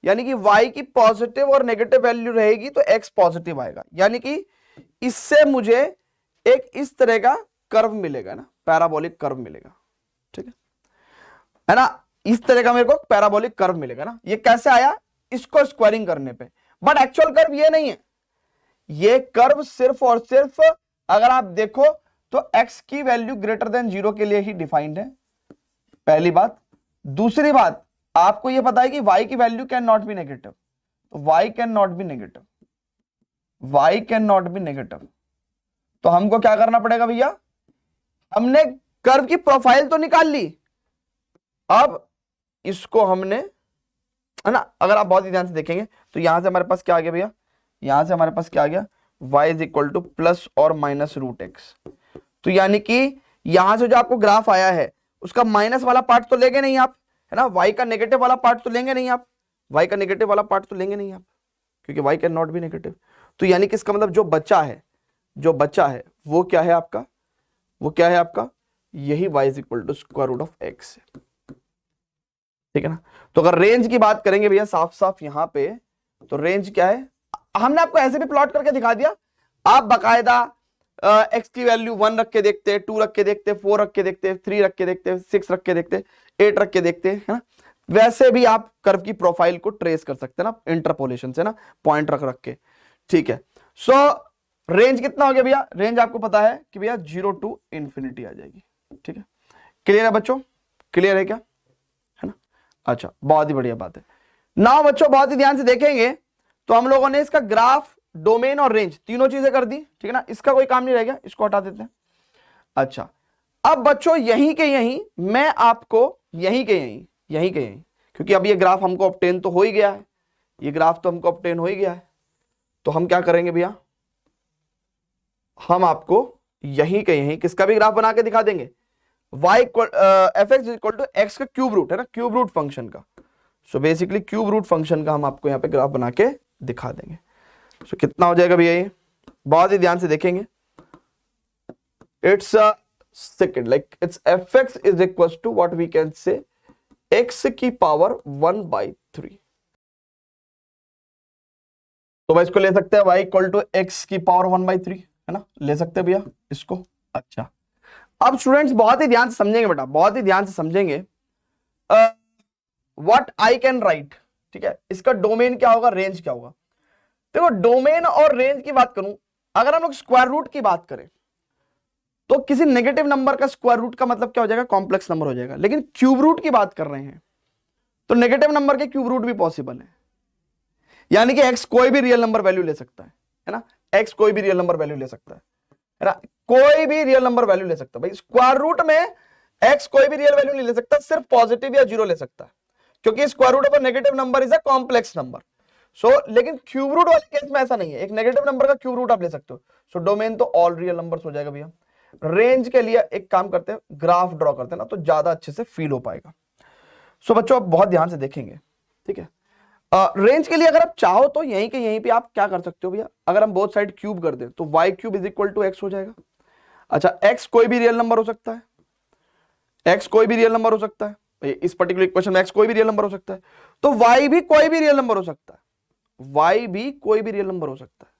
यानी कि y की पॉजिटिव और नेगेटिव वैल्यू रहेगी तो x पॉजिटिव आएगा, यानी कि इससे मुझे एक इस तरह का कर्व मिलेगा ना, पैराबोलिक कर्व मिलेगा, ठीक है ना, इस तरह का मेरे को पैराबोलिक कर्व मिलेगा ना। ये कैसे आया, इसको स्क्वायरिंग करने पे, बट एक्चुअल कर्व ये नहीं है, ये कर्व सिर्फ और सिर्फ अगर आप देखो तो x की वैल्यू ग्रेटर देन 0 के लिए ही डिफाइंड है, पहली बात। दूसरी बात, आपको यह पता है कि y की value can not B negative, तो y can not B negative, y can not B negative, तो हमको क्या करना पड़ेगा भैया, हमने कर्व की प्रोफाइल तो निकाल ली, अब इसको हमने, है ना, अगर आप बहुत ही ध्यान से देखेंगे तो यहां से हमारे पास क्या आ गया भैया, यहां से हमारे पास क्या आ गया, y is equal two plus और माइनस रूट एक्स, तो यानी कि यहां से जो आपको ग्राफ आया है उसका माइनस वाला पार्ट तो लेंगे नहीं आप, है ना, y का नेगेटिव वाला पार्ट तो लेंगे नहीं आप, y का नेगेटिव वाला पार्ट तो लेंगे नहीं आप, क्योंकि y can not B negative, तो यानी कि इसका मतलब जो बच्चा है वो क्या है आपका, वो क्या है आपका, यही y is equal to square root of x, ठीक है ना। तो अगर रेंज की बात करेंगे भैया साफ साफ यहां पे, तो रेंज क्या है, हमने आपको ऐसे भी प्लॉट करके दिखा दिया, आप बकायदा x की वैल्यू 1 रख के देखते, 2 रख के देखते, 4 रख के देखते, 3 रख के देखते, 6 रख के देखते, 8 रख के देखते, है ना, वैसे भी आप कर्व की प्रोफाइल को ट्रेस कर सकते हैं ना, इंटरपोलेशन से ना, पॉइंट रख रख के, ठीक है। सो रेंज कितना हो गया भैया, रेंज आपको पता है कि भैया 0 टू इंफिनिटी आ जाएगी, ठीक है। क्लियर है बच्चों, क्लियर है क्या, है ना, अच्छा बहुत ही बढ़िया बात है। नाउ बच्चों बहुत ही ध्यान से देखेंगे तो हम लोगों ने इसका ग्राफ, डोमेन और रेंज तीनों चीजें कर दी, ठीक है ना, इसका कोई काम नहीं रह गया, इसको हटा देते हैं। अच्छा अब बच्चों यहीं के यहीं मैं आपको यहीं के यहीं, क्योंकि अब ये ग्राफ हमको ऑब्टेन तो हो ही गया है, ये ग्राफ तो हमको ऑब्टेन हो ही गया है, तो हम क्या करेंगे भैया, हम आपको यहीं के यहीं किसका भी ग्राफ बना के दिखा देंगे, y f x equal to x का क्यूब रूट, है ना, क्यूब रूट फंक्शन का। So basically cube root function का हम आपको यहाँ पे ग्राफ बना के दिखा देंगे। सो कितना हो जाएगा भैया, ये बहुत ही ध्यान से देखेंगे, its second like its f x is equal to what we can say x की पावर 1/3, तो भाई इसको ले सकते हैं y इक्वल टू x की पावर 1/3, है ना, ले सकते हैं भैया इसको। अच्छा अब स्टूडेंट्स बहुत ही ध्यान से समझेंगे बेटा, बहुत ही ध्यान से समझेंगे, व्हाट आई कैन राइट, ठीक है, इसका डोमेन क्या होगा, रेंज क्या होगा। देखो डोमेन और रेंज की बात करूं, अगर हम लोग स्क्वायर रूट की बात करें तो किसी नेगेटिव नंबर का स्क्वायर रूट का मतलब क्या हो जाएगा, कॉम्प्लेक्स नंबर हो जाएगा, लेकिन क्यूब रूट की बात कर रहे हैं तो नेगेटिव नंबर के क्यूब रूट भी पॉसिबल है, यानी कि x कोई भी रियल नंबर वैल्यू ले सकता है ना, x कोई भी रियल नंबर वैल्यू ले सकता है ना, कोई भी रियल नंबर वैल्यू ले सकता है भाई, स्क्वायर रूट में x कोई भी रियल वैल्यू नहीं ले सकता, सिर्फ पॉजिटिव या जीरो ले सकता है, क्योंकि square root of a negative number is a complex number. So लेकिन क्यूब रूट वाले केस में ऐसा नहीं है, एक नेगेटिव नंबर का क्यूब रूट आप ले सकते हो। सो डोमेन तो ऑल रियल नंबर्स हो जाएगा भैया। रेंज के लिए एक काम करते हैं, ग्राफ ड्रॉ करते हैं ना, तो ज्यादा अच्छे से फील हो पाएगा। सो बच्चों आप बहुत ध्यान से देखेंगे, ठीक है। रेंज के लिए अगर आप चाहो तो यहीं के यहीं पे आप क्या कर सकते हो भैया, अगर हम बोथ साइड क्यूब कर दें तो y cube is equal to x हो जाएगा। अच्छा x कोई भी रियल नंबर हो सकता है, x कोई भी रियल नंबर हो सकता है, इस पर्टिकुलर इक्वेशन में x कोई भी रियल नंबर हो सकता है, तो y भी कोई भी रियल नंबर हो सकता है, y भी कोई भी रियल नंबर हो सकता है,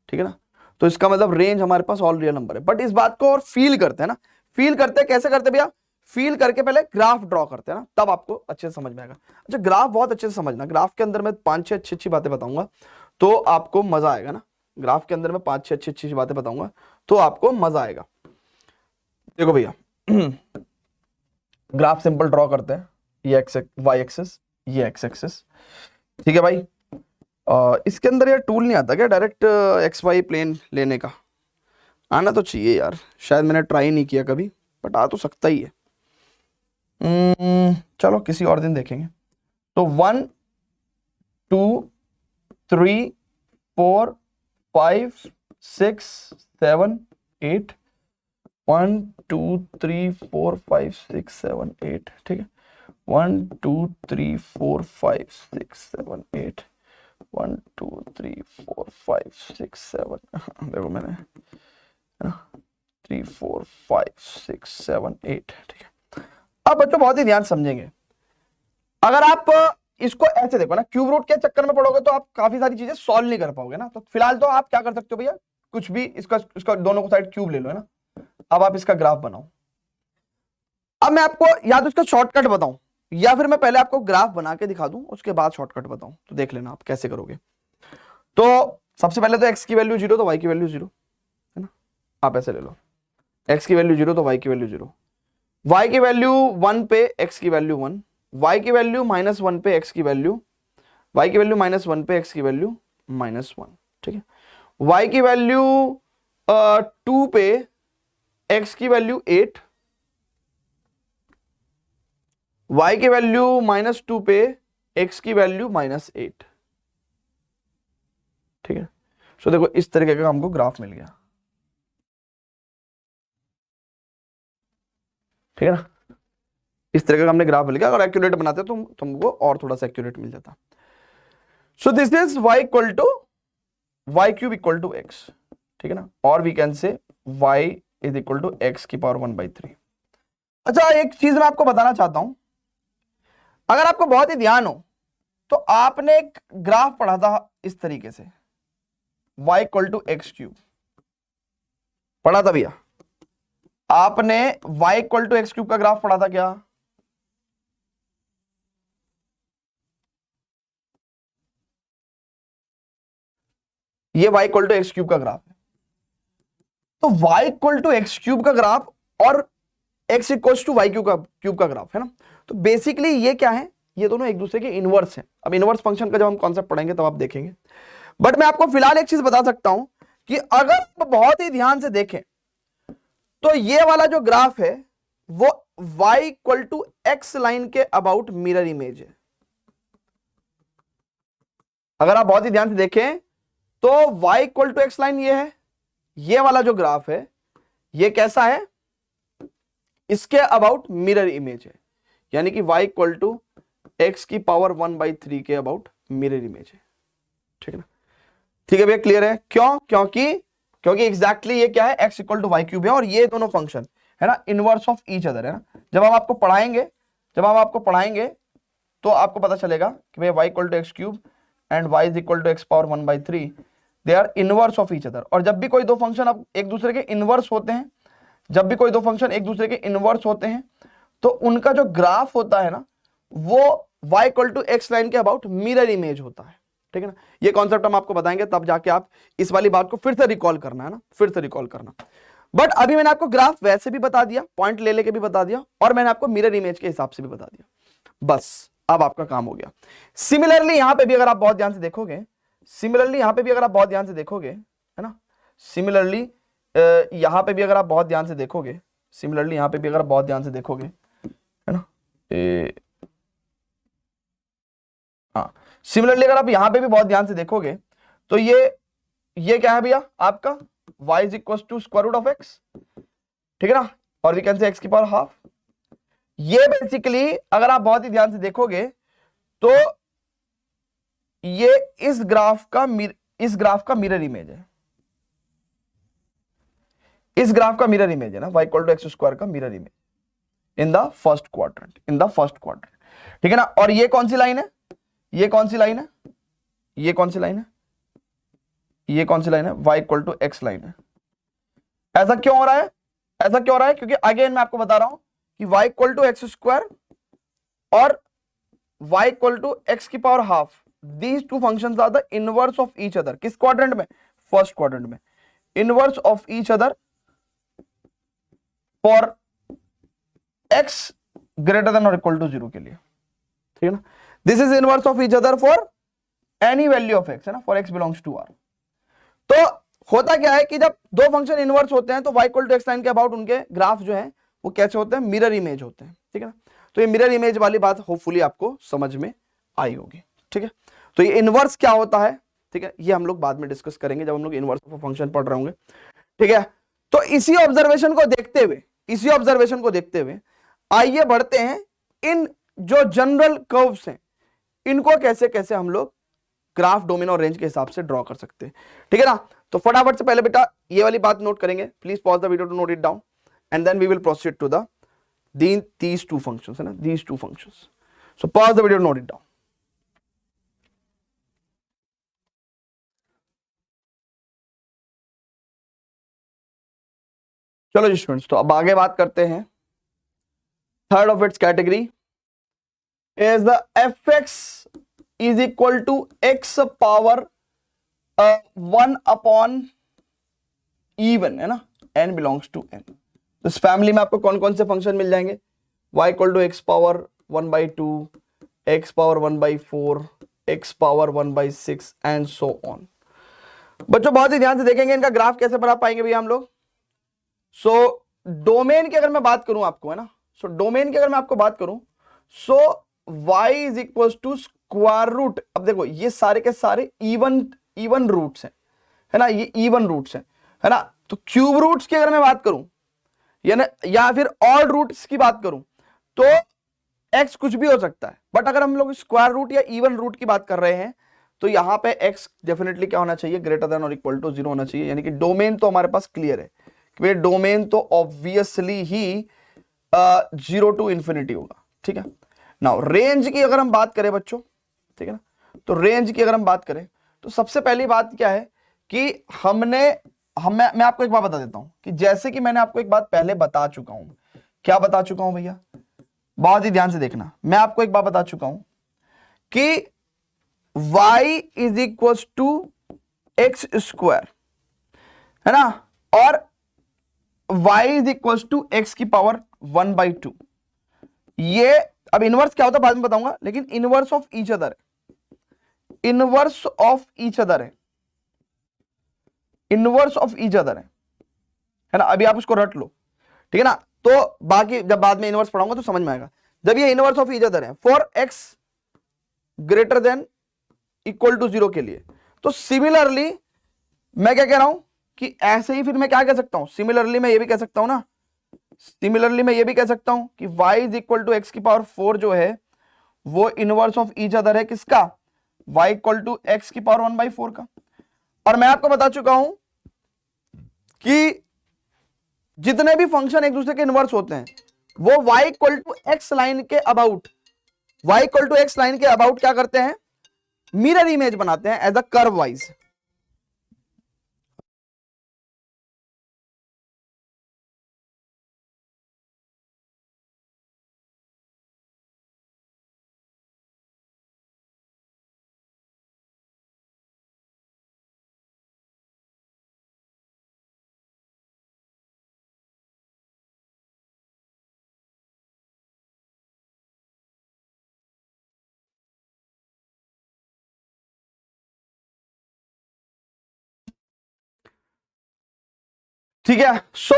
ठीक है ना। तो इसका मतलब रेंज हमारे पास ऑल रियल नंबर है। बट इस बात को और फील करते हैं ना, फील करते हैं कैसे करते हैं भैया, फील करके पहले ग्राफ ड्रॉ करते हैं ना, तब आपको अच्छे से समझ में आएगा। अच्छा ग्राफ बहुत अच्छे से समझना, ग्राफ के अंदर मैं 5-6 अच्छी बातें बताऊंगा तो आपको मजा आएगा ना, ग्राफ के अंदर मैं 5-6 अच्छी बातें बताऊंगा तो आपको मजा आएगा। देखो भैया ग्राफ सिंपल ड्रॉ करते हैं, ये एक्स वाई एक्सिस, ये एक्स एक्सिस, ठीक है भाई। इसके अंदर यार टूल नहीं आता क्या डायरेक्ट एक्स वाई प्लेन लेने का, आना तो चाहिए यार, शायद मैंने ट्राई नहीं किया कभी, बट आ तो सकता ही है। चलो किसी और दिन देखेंगे। तो 1 2 3 4 5 6 7 8 1 2 3 4 5 6 7 8, ठीक है। 1 2 3 4 5 6 7 8 1 2 3 4 5 6 7 देखो मैंने 3 4 5 6 7 8, ठीक है। अब बच्चों बहुत ही ध्यान समझेंगे, अगर आप इसको ऐसे देखो ना, क्यूब रूट के चक्कर में पड़ोगे तो आप काफी सारी चीजें सॉल्व नहीं कर पाओगे ना। तो फिलहाल तो आप क्या कर सकते हो भैया, कुछ भी इसका दोनों को साइड क्यूब ले लो, है ना। अब आप इसका ग्राफ बनाओ। अब मैं आपको या तो इसका शॉर्टकट बताऊं या फिर मैं पहले आपको ग्राफ बना के दिखा दूं, उसके बाद शॉर्टकट बताऊं, तो देख लेना आप कैसे करोगे। तो सबसे पहले तो x की वैल्यू 0 तो y की वैल्यू 0, है ना। आप ऐसे ले लो, x की वैल्यू 0 तो y की वैल्यू 0, y की वैल्यू 1 पे x की वैल्यू 1, y की वैल्यू -1 पे x की वैल्यू, y की वैल्यू -1 पे x की वैल्यू -1, ठीक है। y की वैल्यू 2 पे x की वैल्यू 8, y की वैल्यू -2 पे x की वैल्यू -8, ठीक है। सो देखो इस तरीके का हमको ग्राफ मिल गया, ठीक है ना। इस तरीके का हमने ग्राफ मिल गया। अगर एक्यूरेट बनाते तो तुमको और थोड़ा सा एक्यूरेट मिल जाता। So this is y equal to y cube equal to x, ठीक है ना। और we can say y is equal to x की पावर 1/3। अच्छा, एक चीज मैं आपको बताना चाहता हूं, अगर आपको बहुत ही ध्यान हो तो आपने एक ग्राफ पढ़ा था इस तरीके से, y equal to x cube पढ़ा था भैया। आपने y equal to x cube का ग्राफ पढ़ा था क्या? ये y equal to x cube का ग्राफ है। तो y equal to x cube का ग्राफ और x equal to y cube का ग्राफ, है ना। तो बेसिकली ये क्या है, ये दोनों एक दूसरे के इनवर्स हैं। अब इनवर्स फंक्शन का जब हम कॉन्सेप्ट पढ़ेंगे तब आप देखेंगे। बट मैं आपको फिलहाल एक चीज बता सकता हूं कि अगर आप बहुत ही ध्यान से देखें तो ये वाला जो ग्राफ है वो y equal to x line के अबाउट मिरर इमेज है। अगर आप बहुत ही ध्यान से देखें तो y equal to x line ये है, ये वाला जो ग्राफ है ये कैसा है, इसके अबाउट मिरर इमेज है, यानी कि y इक्वल टू एक्स की पावर 1/3 के अबाउट मिरर इमेज है, ठीक है ना। ठीक है भैया, क्लियर है? क्यों? क्योंकि एग्जैक्टली ये क्या है, x equal to y cube है और ये दोनों फंक्शन है ना इनवर्स ऑफ ईच अदर, है ना। जब हम आपको पढ़ाएंगे तो आपको पता चलेगा कि भैया y equal to x cube and y is equal to x power 1/3 they are inverse of each other. और जब भी कोई दो फंक्शन अब एक दूसरे के इनवर्स होते हैं, तो उनका जो ग्राफ होता है ना वो y equal to x line के अबाउट मिरर इमेज होता है, ठीक है ना। ये कॉन्सेप्ट हम आपको बताएंगे, तब जाके आप इस वाली बात को फिर से रिकॉल करना, है ना, फिर से रिकॉल करना। बट अभी मैंने आपको ग्राफ वैसे भी बता दिया, पॉइंट ले लेके भी बता दिया, और मैंने आपको मिरर इमेज के हिसाब से भी बता दिया। बस अब आपका काम हो गया। सिमिलरली यहां पे भी अगर आप बहुत ध्यान से देखोगे, है ना, सिमिलरली यहां पे भी अगर आप बहुत ध्यान से देखोगे, है ना, हाँ, सिमिलरली अगर आप यहां पे भी बहुत ध्यान से देखोगे तो ये क्या है भैया आपका y is equal to square root of x, ठीक है ना, और वी कैन से x की पावर हाफ। ये बेसिकली अगर आप बहुत ही ध्यान से देखोगे तो ये इस ग्राफ का मिरर इमेज है, y equal to x square का mirror image in the first quadrant, ठीक है ना। और ये कौन सी लाइन है, y equal to x line है। ऐसा क्यों हो रहा है? क्योंकि अगेन मैं आपको बता रहा हूं कि y equal to x square और y इक्वल टू एक्स की power half, these two functions are the inverse of each other. किस क्वाड्रेंट में? फर्स्ट क्वाड्रेंट में। Inverse of each other for x greater than और equal to 0 के लिए, ठीक है ना। This is inverse of each other for any value of x, है ना, for x belongs to r। तो होता क्या है कि जब दो फंक्शन इनवर्स होते हैं तो y equal to x line के अबाउट उनके ग्राफ जो है वो कैसे होते हैं, मिरर इमेज होते हैं, ठीक है ना। तो ये मिरर इमेज वाली बात होपफुली आपको समझ में आई होगी। ठीक है, तो ये इनवर्स क्या होता है, ठीक है, ये हम लोग बाद में डिस्कस करेंगे जब हम लोग इनवर्स ऑफ फंक्शन पढ़ रहे होंगे, ठीक है। तो इसी ऑब्जर्वेशन को देखते हुए आइए बढ़ते हैं इन जो जनरल कर्व्स हैं इनको कैसे कैसे हम लोग ग्राफ, डोमेन और रेंज के हिसाब से ड्रॉ कर सकते हैं, ठीक है ना। तो फटाफट से पहले बेटा ये वाली बात नोट करेंगे, please pause the video to note it down and then we will proceed to the these two functions, है ना, these two functions. So pause the video, note it down. चलो जी स्टूडेंट्स, तो अब आगे बात करते हैं। Third of its category is the fx is equal to x power 1 upon even, है ना, n बिलोंग्स टू n। तो इस फैमिली में आपको कौन कौन से फंक्शन मिल जाएंगे, y equal to x power 1/2, x power 1/4, x power 1/6 and so on. बच्चों बहुत ही ध्यान से देखेंगे इनका ग्राफ कैसे बना पाएंगे भैया हम लोग। सो डोमेन की अगर मैं बात करूं आपको, है ना, सो डोमेन की अगर मैं आपको बात करूं, so y is equal to square root. अब देखो ये सारे के सारे इवन रूट्स हैं, है ना, ये इवन रूट्स हैं, है ना। तो क्यूब रूट्स की अगर मैं बात करूं या फिर ऑड रूट्स की बात करूं तो x कुछ भी हो सकता है, बट अगर हम लोग स्क्वायर रूट या इवन रूट की बात कर रहे हैं तो यहां पे x डेफिनेटली क्या होना चाहिए, ग्रेटर देन और इक्वल टू 0 होना चाहिए। यानी कि डोमेन तो हमारे पास क्लियर है कि डोमेन तो ऑब्वियसली ही 0 टू इंफिनिटी होगा, ठीक है। नाउ रेंज की अगर हम बात करें बच्चों, ठीक है ना, तो रेंज की अगर हम बात करें तो सबसे पहली बात क्या है कि मैं आपको एक बात बता देता हूं कि जैसे कि मैंने आपको एक बात पहले बता चुका हूं। क्या बता चुका हूं भैया, बहुत ही ध्यान से देखना। मैं आपको एक बात बता चुका हूं कि y is equal to x square, है ना, और y is equal to x की पावर 1/2। ये अब इनवर्स क्या होता है बाद में बताऊंगा, लेकिन इनवर्स ऑफ ईच अदर है, इनवर्स ऑफ ईच अदर है, इनवर्स ऑफ ईच अदर है ना। अभी आप उसको रट लो, ठीक है ना, तो बाकी जब बाद में इनवर्स पढ़ाऊंगा तो समझ में आएगा। जब ये इनवर्स ऑफ ईच अदर है for x greater than equal to 0 के लिए, तो सिमिलरली मैं क्या कह रहा हूं कि ऐसे ही फिर मैं क्या कह सकता हूं, सिमिलरली मैं ये भी कह सकता हूं ना, सिमिलरली मैं ये भी कह सकता हूं कि y is equal to x की पावर 4 जो है वो इनवर्स ऑफ ईच अदर है किसका, y इक्वल टू एक्स की पावर 1/4 का। और मैं आपको बता चुका हूं कि जितने भी फंक्शन एक दूसरे के इनवर्स होते हैं वो y equal to x line के about, y equal to x line के अबाउट क्या करते हैं, मिरर इमेज बनाते हैं एज अ कर्व वाइज। ठीक है, सो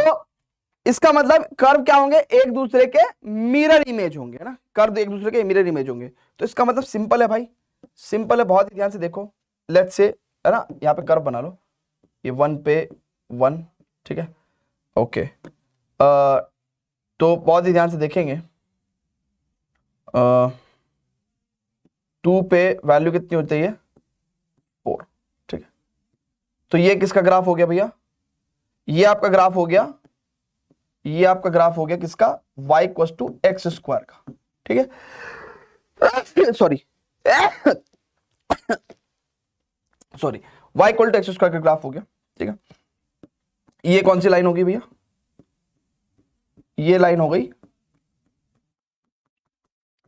इसका मतलब कर्व क्या होंगे, एक दूसरे के मिरर इमेज होंगे, है ना, कर्व एक दूसरे के मिरर इमेज होंगे। तो इसका मतलब सिंपल है भाई, सिंपल है, बहुत ही ध्यान से देखो। लेट्स से, है ना, यहाँ पे कर्व बना लो, ये 1 पे 1, ठीक है, ओके। तो बहुत ही ध्यान से देखेंगे, 2 पे वैल्यू कितनी होती है, 4, ठीक है। तो ये किसका ग्राफ हो गया भैया, ये आपका ग्राफ हो गया, ये आपका ग्राफ हो गया किसका, y equal to x square का, ठीक है, sorry sorry, y equal to x square का ग्राफ हो गया, ठीक है। ये कौन सी लाइन होगी भैया, ये लाइन हो गई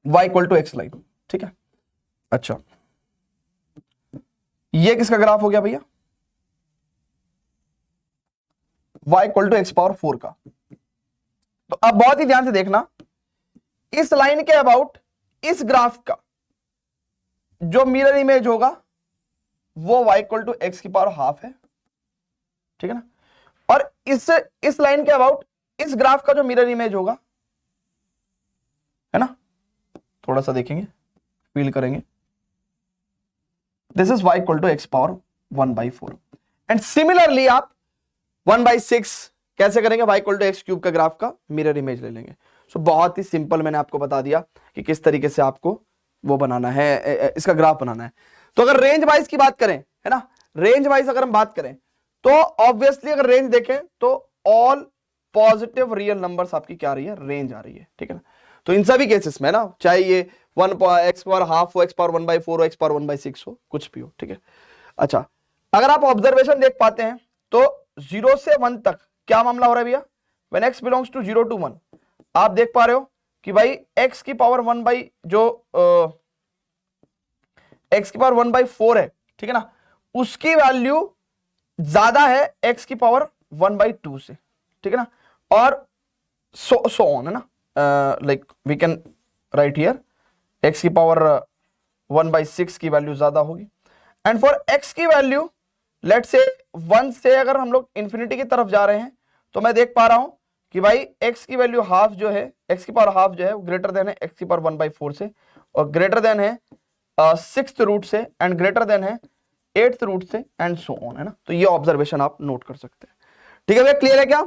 y equal to x line, ठीक है। अच्छा, ये किसका ग्राफ हो गया भैया, y equal to x power 4 का। तो अब बहुत ही ध्यान से देखना, इस लाइन के अबाउट इस ग्राफ का जो मिरर इमेज होगा वो y इक्वल टू एक्स की पावर हाफ है, ठीक है ना। और इस लाइन के अबाउट इस ग्राफ का जो मिरर इमेज होगा, है ना, थोड़ा सा देखेंगे, फील करेंगे, this is y equal to x power 1/4। And similarly आप 1/6 कैसे करेंगे, y equal to x cube का ग्राफ का मिरर इमेज ले लेंगे। सो बहुत ही सिंपल मैंने आपको बता दिया कि किस तरीके से आपको वो बनाना है, इसका ग्राफ बनाना है। तो अगर रेंज वाइज की बात करें, है ना, रेंज वाइज अगर हम बात करें तो ऑब्वियसली अगर रेंज देखें तो ऑल पॉजिटिव रियल नंबर्स आपकी क्या आ रही है, रेंज आ रही है, ठीक है ना। तो इन सभी केसेस में ना, चाहे ये x पावर हाफ हो, x पावर 1/4 हो, x पावर 1/6 हो, कुछ भी हो, ठीक है। अच्छा, अगर आप ऑब्जर्वेशन देख पाते हैं तो 0 से 1 तक क्या मामला हो रहा है भैया, when x belongs to 0 to 1, आप देख पा रहे हो कि भाई x की पावर 1/4 है, ठीक है ना, उसकी वैल्यू ज्यादा है x की पावर 1/2 से, ठीक है ना, और सो ऑन, है ना, like we can write here x की पावर 1/6 की वैल्यू ज्यादा होगी। एंड फॉर x की वैल्यू लेट से 1 से अगर हम लोग इंफिनिटी की तरफ जा रहे हैं तो मैं देख पा रहा हूं कि भाई x की वैल्यू हाफ जो है, x की पावर हाफ जो है वो ग्रेटर देन है x की पावर 1/4 से, और ग्रेटर देन है 6th रूट से, एंड ग्रेटर देन है 8th रूट से, एंड सो ऑन, है ना। तो ये ऑब्जर्वेशन आप नोट कर सकते हैं, ठीक है भैया, क्लियर है क्या,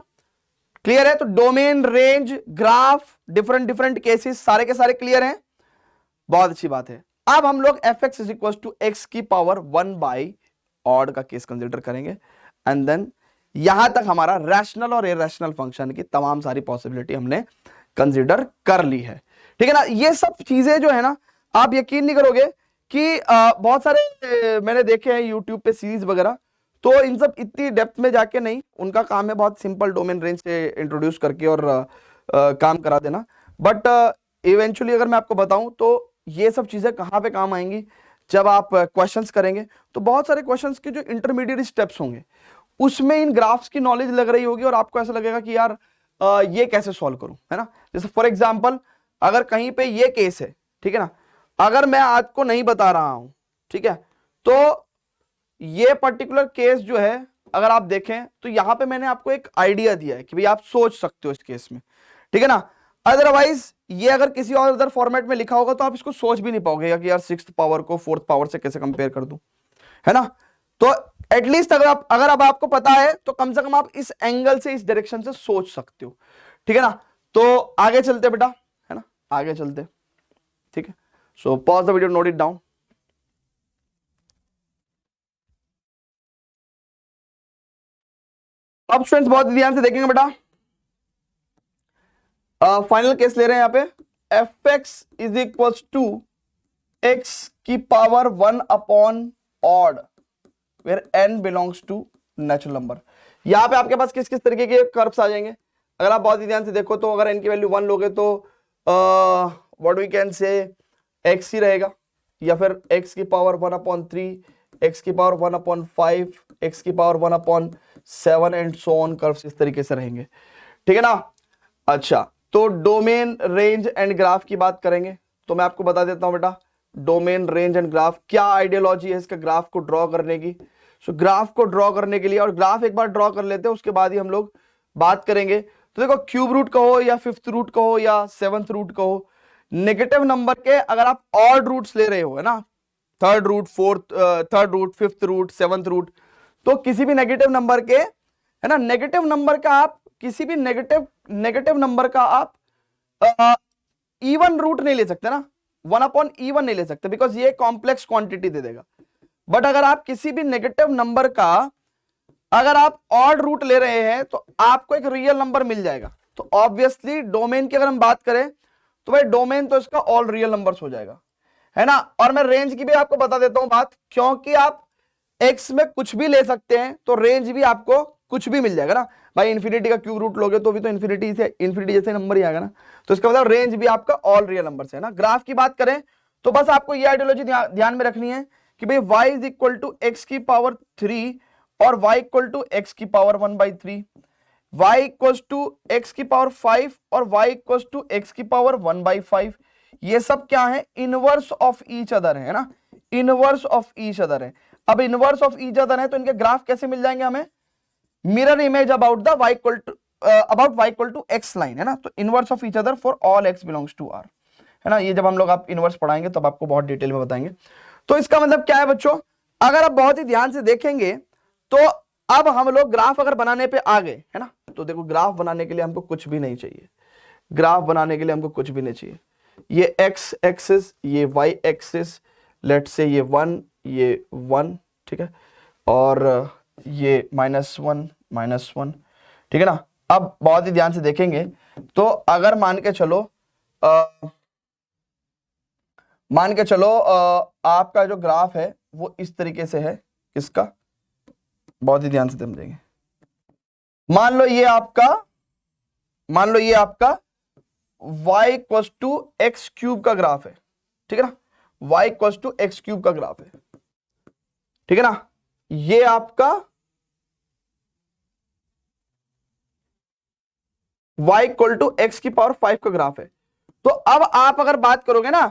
क्लियर है। तो domain, range, graph, different different cases सारे के सारे क्लियर हैं, बहुत अच्छी बात है। अब हम लोग fx is equal to x की पावर 1/ऑड का केस कंसीडर करेंगे, एंड देन यहां तक हमारा रैशनल और इरैशनल फंक्शन की तमाम सारी पॉसिबिलिटी हमने कंसीडर कर ली है, ठीक है ना। ये सब चीजें जो है ना, आप यकीन नहीं करोगे कि बहुत सारे मैंने देखे हैं यूट्यूब पे सीरीज वगैरह, तो इन सब इतनी डेप्थ में जाके नहीं, उनका काम है बहुत सिंपल डोमेन रेंज से इंट्रोड्यूस करके और काम करा देना। बट इवेंचुअली अगर मैं आपको बताऊं तो ये सब चीजें कहां पे काम आएंगी, जब आप क्वेश्चंस करेंगे तो बहुत सारे क्वेश्चंस के जो इंटरमीडिएट स्टेप्स होंगे उसमें इन ग्राफ्स की नॉलेज लग रही होगी, और आपको ऐसा लगेगा कि यार ये कैसे सॉल्व करूं, है ना। जैसे फॉर एग्जांपल अगर कहीं पे ये केस है, ठीक है ना, अगर मैं आपको नहीं बता रहा हूं, ठीक है, तो ये पर्टिकुलर केस जो है अगर आप देखें तो यहां पे मैंने आपको एक आइडिया दिया है कि भाई आप सोच सकते हो इस केस में, ठीक है ना। अदरवाइज ये अगर किसी और अदर फॉर्मेट में लिखा होगा तो आप इसको सोच भी नहीं पाओगे कि यार 6th पावर को 4th पावर से कैसे कंपेयर कर दूं, है ना। तो एटलीस्ट अगर अब आपको पता है तो कम से कम आप इस एंगल से, इस डायरेक्शन से सोच सकते हो, ठीक है ना। तो आगे चलते बेटा, है ना, आगे चलते, ठीक है। So pause the video, note it down. अब स्टूडेंट्स बहुत ध्यान से देखेंगे बेटा, फाइनल केस ले रहे हैं यहां पे, fx is equal to x की पावर 1/ऑड where n belongs to natural number. यहां पे आपके पास किस किस तरीके के कर्व्स आ जाएंगे, अगर आप बहुत ही ध्यान से देखो तो अगर n की वैल्यू 1 लोगे तो what we can say x ही रहेगा, या फिर x की पावर 1/3, x की पावर 1/5, x की power 1/7 and so on, curves इस तरीके से रहेंगे, ठीक है ना। अच्छा, तो डोमेन, रेंज एंड ग्राफ की बात करेंगे तो मैं आपको बता देता हूं बेटा, डोमेन, रेंज एंड ग्राफ क्या आइडियोलॉजी है इसका ग्राफ को ड्रॉ करने की। सो ग्राफ को ड्रॉ करने के लिए, और ग्राफ एक बार ड्रॉ कर लेते हैं उसके बाद ही हम लोग बात करेंगे। तो देखो, क्यूब रूट का हो या 5th रूट का हो या 7th रूट का हो, नेगेटिव नंबर के अगर आप ऑड रूट्स ले रहे हो, है ना, 3rd root, 5th root, 7th root, तो किसी भी नेगेटिव नंबर के, है ना, नेगेटिव नंबर का आप किसी भी नेगेटिव नंबर का आप इवन रूट नहीं ले सकते ना, 1/even नहीं ले सकते, बिकॉज ये कॉम्प्लेक्स क्वांटिटी दे देगा। बट अगर आप किसी भी नेगेटिव नंबर का अगर आप ऑड रूट ले रहे हैं तो आपको एक रियल नंबर मिल जाएगा। तो ऑब्वियसली डोमेन की अगर हम बात करें तो भाई डोमेन तो इसका ऑल रियल नंबर्स हो जाएगा, है ना। और मैं रेंज की भी आपको बता देता हूं बात, क्योंकि आप x में कुछ भी ले सकते हैं तो रेंज भी आपको कुछ भी मिल जाएगा ना भाई। इन्फिनिटी का क्यूब रूट लोगे तो भी तो इन्फिनिटी जैसे नंबर ही आएगा ना, तो इसका मतलब रेंज भी आपका ऑल रियल नंबर है ना। ग्राफ की बात करें तो बस आपको ये आइडियोलॉजी ध्यान में रखनी है कि भाई y is equal to x की पावर 3 और y इक्वल टू x की power 1/3, y equal to x की पावर 5 और y इक्वल टू x की पावर 1/5। ये सब क्या है, इनवर्स ऑफ ईच अदर है ना, इनवर्स ऑफ ईच अदर है। अब इनवर्स ऑफ ईच अदर है तो इनके ग्राफ कैसे मिल जाएंगे हमें, mirror image about the y equal to y equal to x line, है ना। तो inverse of each other for all x belongs to r, है ना। ये जब हम लोग आप इनवर्स पढ़ाएंगे तब आपको बहुत डिटेल में बताएंगे। तो इसका मतलब क्या है बच्चों, अगर आप बहुत ही ध्यान से देखेंगे तो अब हम लोग ग्राफ अगर बनाने पे आ गए, है ना, तो देखो ग्राफ बनाने के लिए हमको कुछ भी नहीं चाहिए, ग्राफ बनाने के लिए हमको कुछ भी नहीं चाहिए। ये x एक्सिस, ये y एक्सिस, लेट से ये 1, ये 1, ठीक है, और ये -1, ठीक है ना। अब बहुत ही ध्यान से देखेंगे तो अगर मान के चलो आपका जो ग्राफ है वो इस तरीके से है, किसका, बहुत ही ध्यान से समझेंगे। मान लो ये आपका y equals to x cube का ग्राफ है, ठीक है ना, y equals to x cube का ग्राफ है, ठीक है ना। ये आपका y इक्वल टू एक्स की पावर 5 का ग्राफ है। तो अब आप अगर बात करोगे ना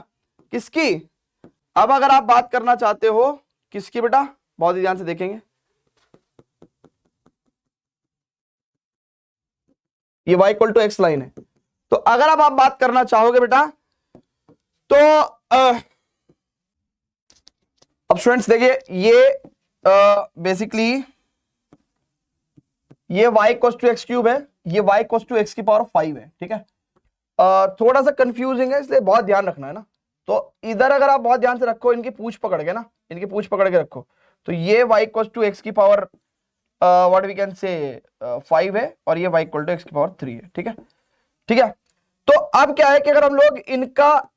किसकी, अब अगर आप बात करना चाहते हो किसकी बेटा, बहुत ही ध्यान से देखेंगे, ये y equal to x line है। तो अगर अब आप बात करना चाहोगे बेटा तो अब स्टूडेंट्स देखिए, ये बेसिकली ये y equal to x cube है, ये y इक्वल टू एक्स की पावर 5 है, ठीक है। थोड़ा सा कंफ्यूजिंग है, इसलिए बहुत ध्यान रखना है ना। तो इधर अगर आप बहुत ध्यान से रखो, इनकी पूंछ पकड़ के ना, इनकी पूंछ पकड़ के रखो, तो ये y इक्वल टू एक्स की power what we can say 5 है, और ये y इक्वल टू एक्स की पावर 3 है, ठीक है, ठीक है। तो अब क्या है कि अगर हम लोग इनका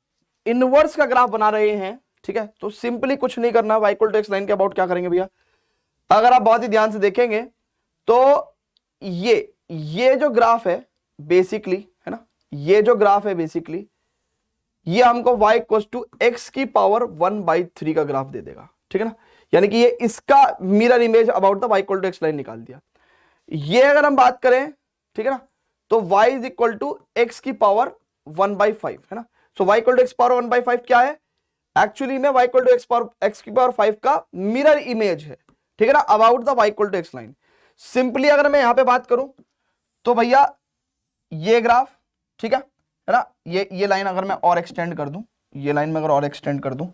इनवर्स का ग्राफ बना रहे हैं, ठीक है, तो सिंपली कुछ नहीं करना, y equal to x line के अबाउट क्या करेंगे भैया, अगर आप बहुत ही ध्यान से देखेंगे तो ये जो ग्राफ है बेसिकली, है ना, ये जो ग्राफ है बेसिकली ये हमको y इक्वल टू एक्स की पावर 1/3 का ग्राफ दे देगा, ठीक है ना। यानी कि ये इसका mirror image about the y equal to x line निकाल दिया। ये अगर हम बात करें, ठीक है ना, तो y is equal to x की पावर 1/5, है ना। So y equal to x power 1/5 क्या है, एक्चुअली में y इक्वल टू एक्स की पावर 5 का मिरर इमेज है, ठीक है ना, about the y equal to x line. Simply अगर मैं यहां पे बात करूं तो भैया ये ग्राफ, ठीक है ना, ये लाइन अगर मैं और एक्सटेंड कर दूं, ये लाइन में अगर और एक्सटेंड कर दूं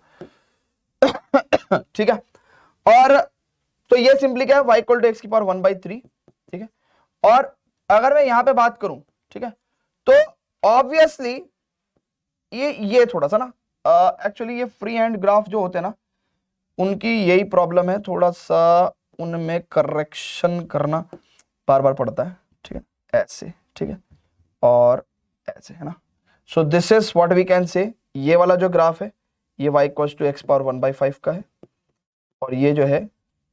ठीक है, और तो ये सिंपली क्या है, y इक्वल टू एक्स की पावर 1/3, ठीक है। और अगर मैं यहां पे बात करूं, ठीक है, तो ऑब्वियसली ये थोड़ा सा ना एक्चुअली ये फ्री हैंड ग्राफ जो होते हैं ना उनकी यही प्रॉब्लम है, थोड़ा सा उनमें करेक्शन करना बार बार पड़ता है, ठीक है, ऐसे, ठीक है, और ऐसे, है ना। So this is what we can say, ये वाला जो ग्राफ है ये y equal to x power 1/5 का है, और ये जो है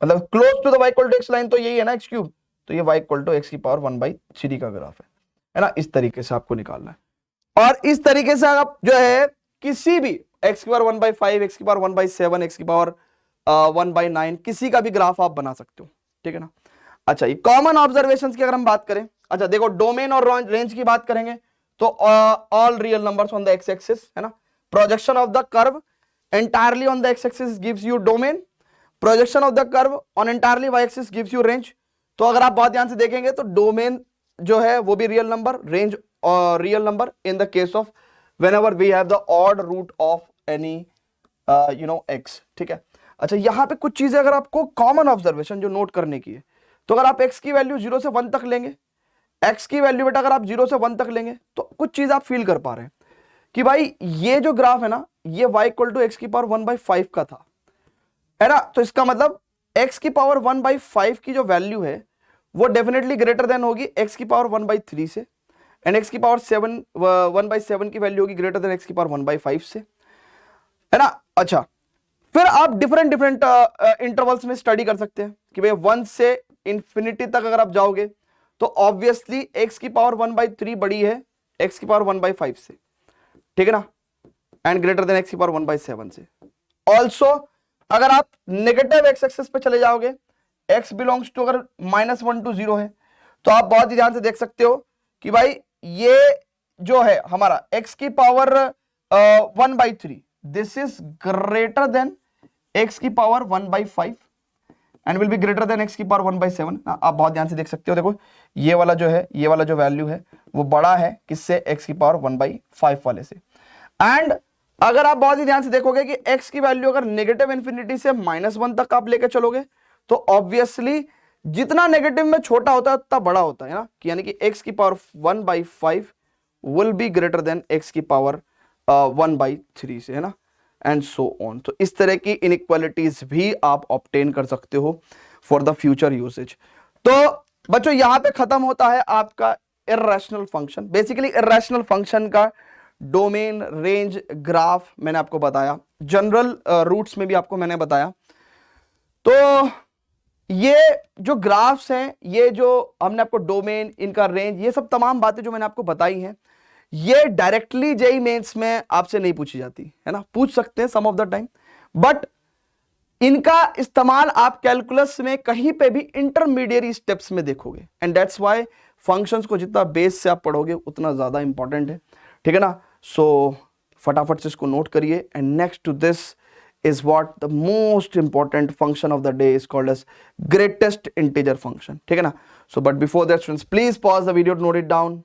मतलब close to the y equal to x line तो यही है ना एक्स क्यूब, तो ये y इक्वल टू एक्स की पावर 1/3 का ग्राफ है ना। इस तरीके से आपको निकालना है, और इस तरीके से आप जो है किसी भी x की पावर 1/5, x की पावर 1/7, x की पावर 1/9 किसी का भी ग्राफ आप बना सकते हो, ठीक है ना। अच्छा, ये कॉमन ऑब्जर्वेशंस की अगर हम बात करें, अच्छा देखो डोमेन और रेंज की बात करेंगे तो all real numbers on the x axis, है ना। Projection of the curve entirely on the x axis gives you domain, projection of the curve on entirely y axis gives you range. तो अगर आप बहुत ध्यान से देखेंगे तो डोमेन जो है वो भी real number, range real number in the case of whenever we have the odd root of any x, ठीक है। अच्छा, यहां पे कुछ चीजें अगर आपको कॉमन ऑब्जर्वेशन जो नोट करने की है, तो अगर आप x की वैल्यू 0 से 1 तक लेंगे, x की वैल्यू बेटा अगर आप 0 से 1 तक लेंगे तो कुछ चीज आप फील कर पा रहे हैं कि भाई ये जो ग्राफ है ना ये y इक्वल टू एक्स की पावर 1/5 का था, है ना। तो इसका मतलब x की पावर 1/5 की जो वैल्यू है वो डेफिनेटली ग्रेटर देन होगी x की पावर 1/3 से, एंड x की पावर 1/7 की वैल्यू होगी ग्रेटर देन x की पावर 1/5 से, है ना। अच्छा, फिर आप डिफरेंट इंटरवल्स में स्टडी कर सकते हैं कि भाई 1 से इंफिनिटी तक अगर आप जाओगे तो ऑब्वियसली x की पावर 1/3 बड़ी है x की पावर 1/5 से, ठीक है ना, एंड ग्रेटर देन x की पावर 1/7 से। ऑल्सो अगर आप नेगेटिव x एक्सिस पे चले जाओगे, x बिलोंग्स टू अगर -1 to 0 है, तो आप बहुत ही ध्यान से देख सकते हो कि भाई ये जो है हमारा x की power 1/3 this is greater then x की power 1/5 and will be greater then x की पावर 1/7। आप बहुत ध्यान से देख सकते हो, देखो ये वाला जो है, ये वाला जो वैल्यू है वो बड़ा है किससे, x की पावर 1/5 वाले से। एंड अगर आप बहुत ही ध्यान से देखोगे कि x की वैल्यू अगर नेगेटिव इन्फिनिटी से -1 तक आप लेके चलोगे तो ऑब्वियसली जितना नेगेटिव में छोटा होता है उतना बड़ा होता है ना, कि यानी कि x की power 1/5 will be greater then x की पावर 1/3 से, है ना, एंड सो ऑन। तो इस तरह की इनइक्वालिटीज भी आप ऑब्टेन कर सकते हो फॉर द फ्यूचर यूसेज। तो बच्चों यहां पे खत्म होता है आपका irrational function. Basically irrational function का डोमेन, रेंज, ग्राफ मैंने आपको बताया, जनरल रूट्स में भी आपको मैंने बताया। तो ये जो ग्राफ्स हैं, ये जो हमने आपको डोमेन, इनका रेंज, ये सब तमाम बातें जो मैंने आपको बताई हैं, ये डायरेक्टली जेईई मेंस में आपसे नहीं पूछी जाती है ना, पूछ सकते हैं सम ऑफ द टाइम, बट इनका इस्तेमाल आप कैलकुलस में कहीं पे भी इंटरमीडिएट स्टेप्स में देखोगे, एंड दैट्स व्हाई फंक्शंस को जितना बेस से आप पढ़ोगे उतना ज्यादा इंपॉर्टेंट है, ठीक है ना। सो फटाफट से इसको नोट करिए, and next to this is what the most important function of the day is called as greatest integer function, ठीक है ना। So but before that students, please pause the video to note it down.